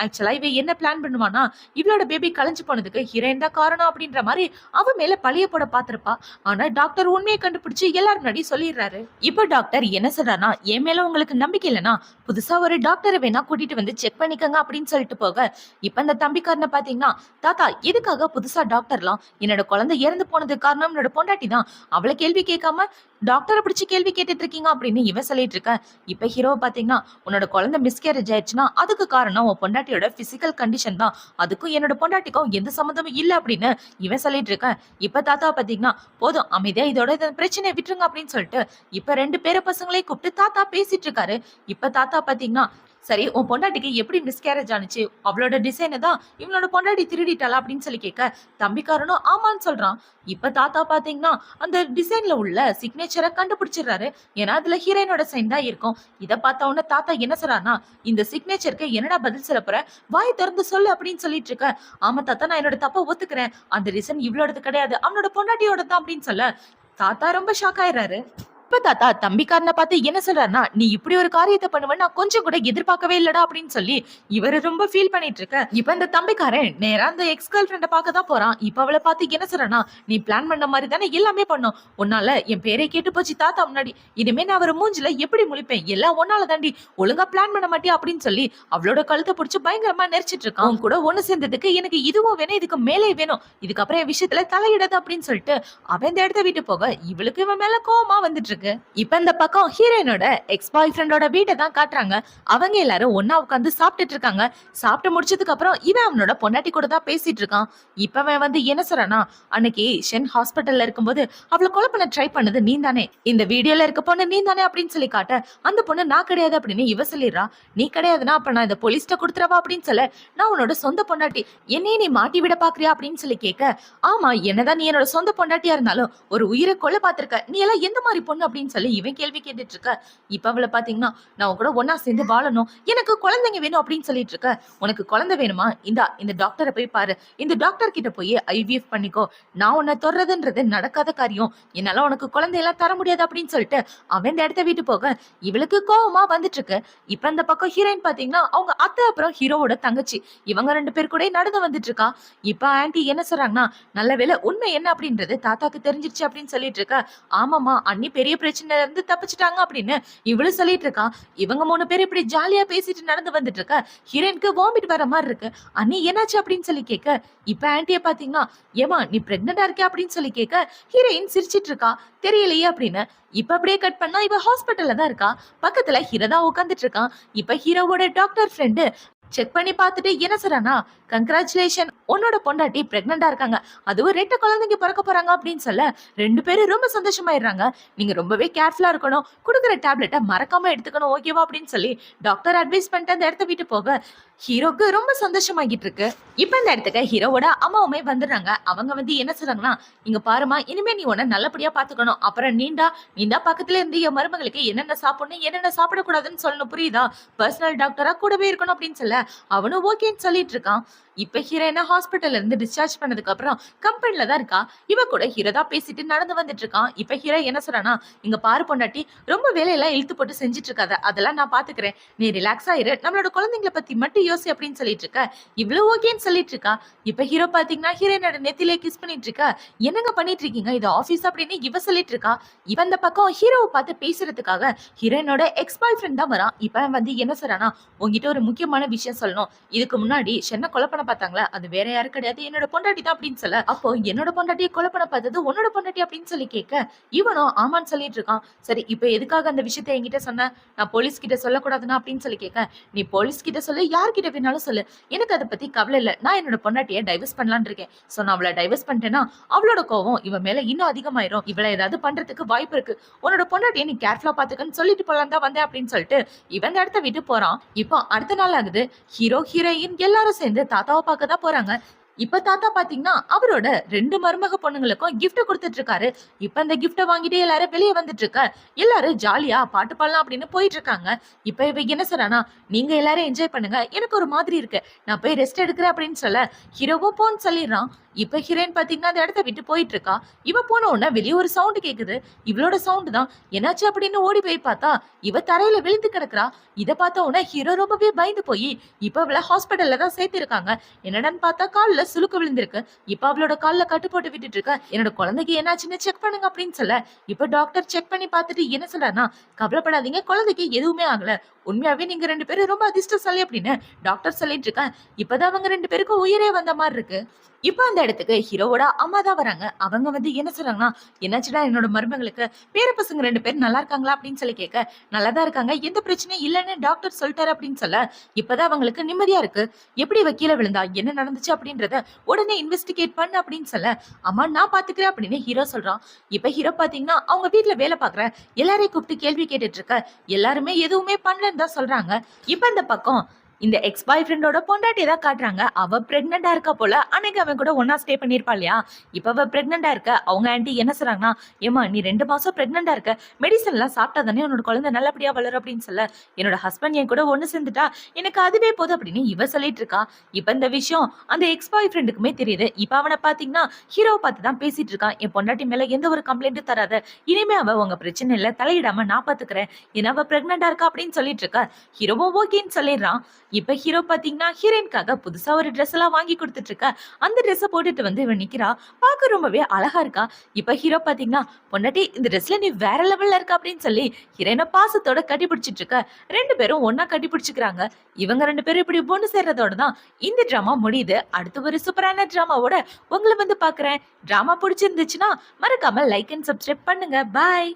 ஆக்சுவலா இவ என்ன பிளான் பண்ணுவானா, இவளோட பேபி கலைஞ்சு போனதுக்கு ஹீரோயின் தான் காரணம் அப்படின்ற மாதிரி அவ மேல பழிய போட பாத்திருப்பா. ஆனா டாக்டர் உண்மையை கண்டுபிடிச்சு எல்லாரும் முன்னாடி சொல்லிடுறாரு. இப்ப டாக்டர் என்ன சொல்றானா, என் மேல உங்களுக்கு நம்பிக்கை இல்லைன்னா புதுசா ஒரு டாக்டரை வேணா கூட்டிட்டு வந்து செக் பண்ணிக்கங்க அப்படின்னு சொல்லிட்டு போக, இப்ப இந்த தம்பிக்காரனை பாத்தீங்கன்னா, தாத்தா எதுக்காக புதுசா டாக்டர்லாம், என்னோட குழந்தை இறந்து போனதுக்கு காரணம் என்னோட பொண்டாட்டி தான், அவளை கேள்வி கேட்காம டாக்டரை பிடிச்சு கேள்வி கேட்டுட்டு இருக்கீங்க அப்படின்னு இவன் சொல்லிட்டு இருக்க. இப்ப ஹீரோ பாத்தீங்கன்னா, உன்னோட குழந்தை மிஸ்கேரேஜ் ஆயிடுச்சுன்னா அதுக்கு காரணம் உன் பொண்டாட்டியோட பிசிக்கல் கண்டிஷன் தான், அதுக்கும் என்னோட பொண்டாட்டிக்கும் எந்த சம்மந்தமும் இல்ல அப்படின்னு இவன் சொல்லிட்டு இருக்க. இப்ப தாத்தா பாத்தீங்கன்னா, போதும் அமைதியா இதோட பிரச்சனையை விட்டுருங்க அப்படின்னு சொல்லிட்டு இப்ப 2 பேர பசங்களையும் கூப்பிட்டு தாத்தா பேசிட்டு இருக்காரு. இப்ப தாத்தா பாத்தீங்கன்னா, சரி உன் பொண்டாட்டிக்கு எப்படி மிஸ்கேரேஜ் ஆனிச்சு, அவளோட டிசைனை தான் இவனோட பொண்டாட்டி திருடிட்டாளா அப்படின்னு சொல்லி கேட்க, தம்பிக்காரனும் ஆமான்னு சொல்றான். இப்ப தாத்தா பாத்தீங்கன்னா அந்த டிசைன்ல உள்ள சிக்னேச்சரை கண்டுபிடிச்சிடுறாரு. ஏன்னா அதுல ஹீரோயினோட சைன் தான் இருக்கும். இதை பார்த்த உடனே தாத்தா என்ன சொல்றாருன்னா, இந்த சிக்னேச்சருக்கு என்னடா பதில் சொல்ல போற, வாய் திறந்து சொல்லு அப்படின்னு சொல்லிட்டு இருக்க. ஆமா தாத்தா, நான் என்னோட தப்ப ஒத்துக்கிறேன், அந்த டிசைன் இவளோடது கிடையாது, அவனோட பொண்டாட்டியோட தான் அப்படின்னு சொல்ல தாத்தா ரொம்ப ஷாக் ஆயிடுறாரு. இப்ப தாத்தா தம்பிக்காரனை பார்த்து என்ன சொல்றாருன்னா, நீ இப்படி ஒரு காரியத்தை பண்ணுவேன் நான் கொஞ்சம் கூட எதிர்பார்க்கவே இல்லடா அப்படின்னு சொல்லி இவரு ரொம்ப ஃபீல் பண்ணிட்டு இருக்க. இப்ப இந்த தம்பிக்காரன் நேரா அந்த எக்ஸ் கேர்ள் ஃப்ரெண்ட பார்க்க தான் போறான். இப்ப அவளை பார்த்து என்ன சொல்றானா, நீ பிளான் பண்ண மாதிரி தானே எல்லாமே பண்ணோம், உன்னால என் பேரை கேட்டு போச்சு தாத்தா முன்னாடி, இனிமே நான் அவர் மூஞ்சில எப்படி முழிப்பேன், எல்லாம் ஒன்னால தாண்டி, ஒழுங்கா பிளான் பண்ண மாட்டியா அப்படின்னு சொல்லி அவளோட கழுத்தை பிடிச்சு பயங்கரமா நெரிச்சிட்டு இருக்கான். உன் கூட ஒண்ணு சேர்ந்ததுக்கு எனக்கு இதுவும் வேணும், இதுக்கு மேலே வேணும், இதுக்கப்புறம் என் விஷயத்துல தலையிடாது அப்படின்னு சொல்லிட்டு அவன் இந்த இடத்த விட்டு போக இவளுக்கு இவன் மேல கோவமா வந்துட்டு இருக்கு. இருக்கு. இப்ப இந்த பக்கம் ஹீரோயினோட எக்ஸ் பாய் ஃப்ரெண்டோட வீட்டை தான் காட்டுறாங்க. அவங்க எல்லாரும் ஒண்ணா உட்காந்து சாப்பிட்டுட்டு இருக்காங்க. சாப்பிட்டு முடிச்சதுக்கு அப்புறம் இவன் அவனோட பொண்டாட்டி கூட தான் பேசிட்டு இருக்கான். இப்ப அவன் வந்து என்ன சொல்றானா, அன்னைக்கு ஷென் ஹாஸ்பிட்டல்ல இருக்கும்போது அவளை கொலை பண்ண ட்ரை பண்ணது நீ தானே, இந்த வீடியோல இருக்க பொண்ணு நீ தானே அப்படின்னு சொல்லி காட்ட, அந்த பொண்ணு நான் கிடையாது அப்படின்னு இவ சொல்லிடுறா. நீ கிடையாதுன்னா அப்ப நான் இதை போலீஸ்ட கொடுத்துறவா அப்படின்னு சொல்ல, நான் உன்னோட சொந்த பொண்டாட்டி, என்னையே நீ மாட்டி விட பாக்குறியா அப்படின்னு சொல்லி கேட்க, ஆமா என்னதான் நீ என்னோட சொந்த பொண்டாட்டியா இருந்தாலும் ஒரு உயிரை கொலை பார்த்திருக்க, நீ எல்லாம் எந்த மாதிரி பொண்ணு அப்படின்னு சொல்லி இவன் கேள்வி கேட்டுட்டு இருக்க. இப்ப அவளை பாத்தீங்கன்னா, நான் உன் கூட ஒன்னா சேர்ந்து வாழணும், எனக்கு குழந்தைங்க வேணும் அப்படின்னு சொல்லிட்டு இருக்க. உனக்கு குழந்தை வேணுமா, இந்த டாக்டரை போய் பாரு, இந்த டாக்டர் கிட்ட போய் ஐவிஎஃப் பண்ணிக்கோ, நான் உன்னை தொடுறதுன்றது நடக்காத காரியம், என்னால உனக்கு குழந்தையெல்லாம் தர முடியாது அப்படின்னு சொல்லிட்டு அவன் இந்த இடத்த விட்டு போக இவளுக்கு கோவமா வந்துட்டு இருக்கு. இப்ப இந்த பக்கம் ஹீரோயின் பாத்தீங்கன்னா அவங்க அத்தை அப்புறம் ஹீரோவோட தங்கச்சி இவங்க 2 பேர் கூட நடந்து வந்துட்டு இருக்கா. இப்ப ஆன்டி என்ன சொல்றாங்கன்னா, நல்ல வேளை உண்மை என்ன அப்படின்றது தாத்தாக்கு தெரிஞ்சிருச்சு அப்படின்னு சொல்லிட்டு இருக்கா. ஆமாமா அண்ணி பெரிய பிரச்சனைல இருந்து தப்பிச்சிட்டாங்க அப்படின்னு இவளும் சொல்லிட்டு இருக்கா. இவங்க 3 பேர் இப்படி ஜாலியா பேசிட்டு நடந்து வந்துட்டு இருக்கா. ஹீரோயினுக்கு வாமிட் வர மாதிரி இருக்கு. அண்ணி என்னாச்சு அப்படின்னு சொல்லி கேட்க, இப்ப ஆன்டிய பாத்தீங்கன்னா, ஏமா நீ பிரெக்னண்டா இருக்கியா அப்படின்னு சொல்லி கேட்க, ஹீரோயின் சிரிச்சிட்டு இருக்கா. தெரியலையே அப்படின்னு. இப்ப அப்படியே கட் பண்ணா இவ ஹாஸ்பிட்டல்ல தான் இருக்கா. பக்கத்துல ஹீரோ தான் உட்காந்துட்டு இருக்கான். இப்ப ஹீரோவோட டாக்டர் ஃப்ரெண்டு செக் பண்ணி பார்த்துட்டு என்ன சொல்றானா, கங்க்ராச்சுலேஷன் உன்னோட பொண்டாட்டி பிரெக்னண்டா இருக்காங்க, அதுவும் 2 குழந்தைங்க பிறக்க போறாங்க அப்படின்னு சொல்ல 2 பேரும் ரொம்ப சந்தோஷமாயிடுறாங்க. நீங்க ரொம்பவே கேர்ஃபுல்லா இருக்கணும், கொடுக்குற டேப்லெட்டை மறக்காம எடுத்துக்கணும் ஓகேவா அப்படின்னு சொல்லி டாக்டர் அட்வைஸ் பண்ணிட்டு அந்த இடத்த விட்டு போக ஹீரோக்கு ரொம்ப சந்தோஷமாகிட்டு இருக்கு. இப்ப இந்த இடத்துக்கு ஹீரோவோட அம்மாவுமே வந்துடுறாங்க. அவங்க வந்து என்ன சொல்றாங்கன்னா, இங்க பாருமா இனிமே நீ உன்னை நல்லபடியா பாத்துக்கணும், அப்புறம் நீண்டா பக்கத்துல இருந்து என் மருமகளுக்கு என்னென்ன சாப்பிடணும் என்னென்ன சாப்பிடக்கூடாதுன்னு சொல்லணும் புரியுதா, பர்சனல் டாக்டரா கூடவே இருக்கணும் அப்படின்னு சொல்ல அவனும் ஓகேன்னு சொல்லிட்டு இருக்கான். இப்ப ஹீரோயினா ஹாஸ்பிட்டல்ல இருந்து டிஸ்சார்ஜ் பண்ணதுக்கு அப்புறம் கம்பெனில தான் இருக்கா. இவ கூட ஹீரோ தான் பேசிட்டு நடந்து வந்துட்டு இருக்கான். இப்ப ஹீரோ என்ன சொல்றானா, இங்க பாரு பொண்டாட்டி, ரொம்ப வேலையெல்லாம் இழுத்து போட்டு செஞ்சுட்டு இருக்காத, அதெல்லாம் நான் பாத்துக்கிறேன், நீ ரிலாக்ஸ் ஆயிரு, நம்மளோட குழந்தைங்களை பத்தி மட்டும் யோசி அப்படின்னு சொல்லிட்டு இருக்க. இவ்வளவு ஓகேன்னு சொல்லிட்டு இருக்கா. இப்ப ஹீரோ பாத்தீங்கன்னா ஹீரோயினோட நெத்திலே கிஸ் பண்ணிட்டு இருக்கா. என்னங்க பண்ணிட்டு இருக்கீங்க, இது ஆபீஸ் அப்படின்னு இவ சொல்லிட்டு இருக்கா. இவன் இந்த பக்கம் ஹீரோவை பார்த்து பேசுறதுக்காக ஹீரோயினோட எக்ஸ் பாய் ஃப்ரெண்ட் தான் வரான். இப்ப வந்து என்ன சொல்றானா, உங்ககிட்ட ஒரு முக்கியமான விஷயம் சொல்லணும், இதுக்கு முன்னாடி சென்னை கொலை பண்ண பார்த்தாங்களா, அது வேற யாரும் கிடையாது, என்னோட பொண்டாட்டி தான் அப்படின்னு சொல்ல, அப்போ என்னோட பொண்டாட்டியை கொலை பண்ண பார்த்தது உன்னோட பொண்டாட்டி அப்படின்னு சொல்லி கேட்க இவனும் ஆமான்னு சொல்லிட்டு இருக்கான். சரி இப்ப எதுக்காக அந்த விஷயத்த என்கிட்ட சொன்ன, நான் போலீஸ் கிட்ட சொல்லக்கூடாதுன்னா அப்படின்னு சொல்லி கேட்க, நீ போலீஸ் கிட்ட சொல்லு, யார்கிட்ட வேணாலும் சொல்லு, எனக்கு அதை பத்தி கவலை இல்லை, நான் என்னோட பொண்டாட்டியை டைவர்ஸ் பண்ணலான்னு இருக்கேன். சோ நான் அவளை டைவர்ஸ் பண்ணிட்டேன்னா அவளோட கோவம் இவன் மேல இன்னும் அதிகமாயிரும், இவளை ஏதாவது பண்றதுக்கு வாய்ப்பு இருக்கு, உன்னோட பொண்டாட்டியை நீ கேர்ஃபுல்லா பாத்துக்கன்னு சொல்லிட்டு போலாம் தான் வந்தேன் அப்படின்னு சொல்லிட்டு இவன் இடத்த விட்டு போறான். இப்போ அடுத்த நாள் ஆகுது. ஹீரோ ஹீரோயின் எல்லாரும் சேர்ந்து தாத்தாவை பார்க்க தான் போறாங்க. இப்ப தாத்தா பாத்தீங்கன்னா அவரோட 2 மருமக பொண்ணுங்களுக்கும் கிஃப்ட் கொடுத்துட்டு இருக்காரு. இப்ப அந்த கிஃப்ட வாங்கிட்டு எல்லாரும் வெளியே வந்துட்டு இருக்க. எல்லாரும் ஜாலியா பாட்டு பாடலாம் அப்படின்னு போயிட்டு இருக்காங்க. இப்ப இவ என்ன சொல்றானா, நீங்க எல்லாரும் என்ஜாய் பண்ணுங்க, எனக்கு ஒரு மாதிரி இருக்கு, நான் போய் ரெஸ்ட் எடுக்கிறேன் அப்படின்னு சொல்ல ஹீரோவோ போன்னு சொல்லிடுறான். இப்ப ஹீரோயின் பாத்தீங்கன்னா அந்த இடத்த விட்டு போயிட்டு இருக்கா. இவ போன உடனே வெளியே ஒரு சவுண்ட் கேக்குது. இவளோட சவுண்ட் தான். என்னாச்சு அப்படின்னு ஓடி போய் பார்த்தா இவ தரையில விழுந்து கிடக்குறா. இதை பார்த்த உடனே ஹீரோ ரொம்பவே பயந்து போய் இப்ப அவளை ஹாஸ்பிட்டல்ல தான் சேர்த்திருக்காங்க. என்னடான்னு பார்த்தா கால்ல சுளுக்கு விழுந்திருக்கு. இப்ப அவளோட கால்ல கட்டு போட்டு விட்டுட்டு இருக்க. என்னோட குழந்தைக்கு என்னாச்சுன்னு செக் பண்ணுங்க அப்படின்னு சொல்ல இப்ப டாக்டர் செக் பண்ணி பார்த்துட்டு என்ன சொல்றாருன்னா, கவலைப்படாதீங்க, குழந்தைக்கு எதுவுமே ஆகல, உண்மையாவே நீங்க 2 பேரும் ரொம்ப அதிர்ஷ்டசாலி அப்படின்னு டாக்டர் சொல்லிட்டு இருக்கேன். இப்பதான் அவங்க 2 பேருக்கும் உயிரே வந்த மாதிரி இருக்கு. இப்ப அந்த இடத்துக்கு ஹீரோவோட அம்மா தான் வராங்க. அவங்க வந்து என்ன சொல்றாங்கன்னா, என்னாச்சுடா என்னோட மருமகளுக்கு, பேர பசங்க 2 பேர் நல்லா இருக்காங்களா அப்படின்னு சொல்லி கேட்க, நல்லாதான் இருக்காங்க, எந்த பிரச்சனையும் இல்லைன்னு டாக்டர் சொல்லிட்டாரு அப்படின்னு சொல்ல இப்பதான் அவங்களுக்கு நிம்மதியா இருக்கு. எப்படி வக்கீல விழுந்தா, என்ன நடந்துச்சு அப்படின்றத உடனே இன்வெஸ்டிகேட் பண்ணு அப்படின்னு சொல்ல, அம்மா நான் பாத்துக்கிறேன் அப்படின்னு ஹீரோ சொல்றான். இப்ப ஹீரோ பாத்தீங்கன்னா அவங்க வீட்டுல வேலை பாக்குற எல்லாரையும் கூப்பிட்டு கேள்வி கேட்டுட்டு இருக்க. எல்லாருமே எதுவுமே பண்ணலன்னு தான் சொல்றாங்க. இப்ப இந்த பக்கம் இந்த எக்ஸ் பாய் ஃப்ரெண்டோட பொண்டாட்டி தான் காட்டுறாங்க. அவ பிரெக்னண்டா இருக்கா போல. அன்னைக்கு அவன் கூட ஒன்னா ஸ்டே பண்ணிருப்பா இல்லையா, இப்ப அவ பிரெக்னண்டா இருக்க. அவங்க ஆன்டி என்ன சொல்றாங்கன்னா, ஏமா நீ 2 மாசம் பிரெக்னண்டா இருக்க, மெடிசன் எல்லாம் சாப்பிட்டா தானே உன்னோட குழந்தை நல்லபடியா வளரும் அப்படின்னு சொல்ல, என்னோட ஹஸ்பண்ட் என் கூட ஒண்ணு சேர்ந்துட்டா எனக்கு அதுவே போதும் அப்படின்னு இவ சொல்லிட்டு இருக்கா. இப்ப இந்த விஷயம் அந்த எக்ஸ் பாய் ஃப்ரெண்டுக்குமே தெரியுது. இப்ப அவனை பாத்தீங்கன்னா ஹீரோவை பார்த்து தான் பேசிட்டு இருக்கான். என் பொண்டாட்டி மேல எந்த ஒரு கம்ப்ளைண்ட்டும் தராத, இனிமே அவ உங்க பிரச்சனை இல்ல, தலையிடாம நான் பாத்துக்கிறேன், ஏன்னா அவ பிரெக்னண்டா இருக்கா அப்படின்னு சொல்லிட்டு இருக்கா. ஹீரோவும் ஓகேன்னு சொல்லிடுறான். இப்ப ஹீரோ பாத்தீங்கன்னா ஹீரோயின்காக புதுசா ஒரு ட்ரெஸ் எல்லாம் வாங்கி கொடுத்துட்டு இருக்கா. அந்த ட்ரெஸ்ஸை போட்டுட்டு வந்து இவன் நிக்கிறா. பார்க்க ரொம்பவே அழகா இருக்கா. இப்ப ஹீரோ பாத்தீங்கன்னா, பொண்டாட்டி இந்த ட்ரெஸ்ல நீ வேற லெவல்ல இருக்க அப்படின்னு சொல்லி ஹீரோயினை பாசத்தோட கட்டி பிடிச்சிட்டு இருக்க. 2 பேரும் ஒன்னா கட்டி பிடிச்சுக்கிறாங்க. இவங்க 2 பேரும் இப்படி பொண்ணு சேர்றதோட தான் இந்த டிராமா முடியுது. அடுத்து ஒரு சூப்பரான டிராமாவோட உங்களை வந்து பாக்குறேன். டிராமா பிடிச்சிருந்துச்சுன்னா மறக்காம லைக் அண்ட் சப்ஸ்கிரைப் பண்ணுங்க. பாய்.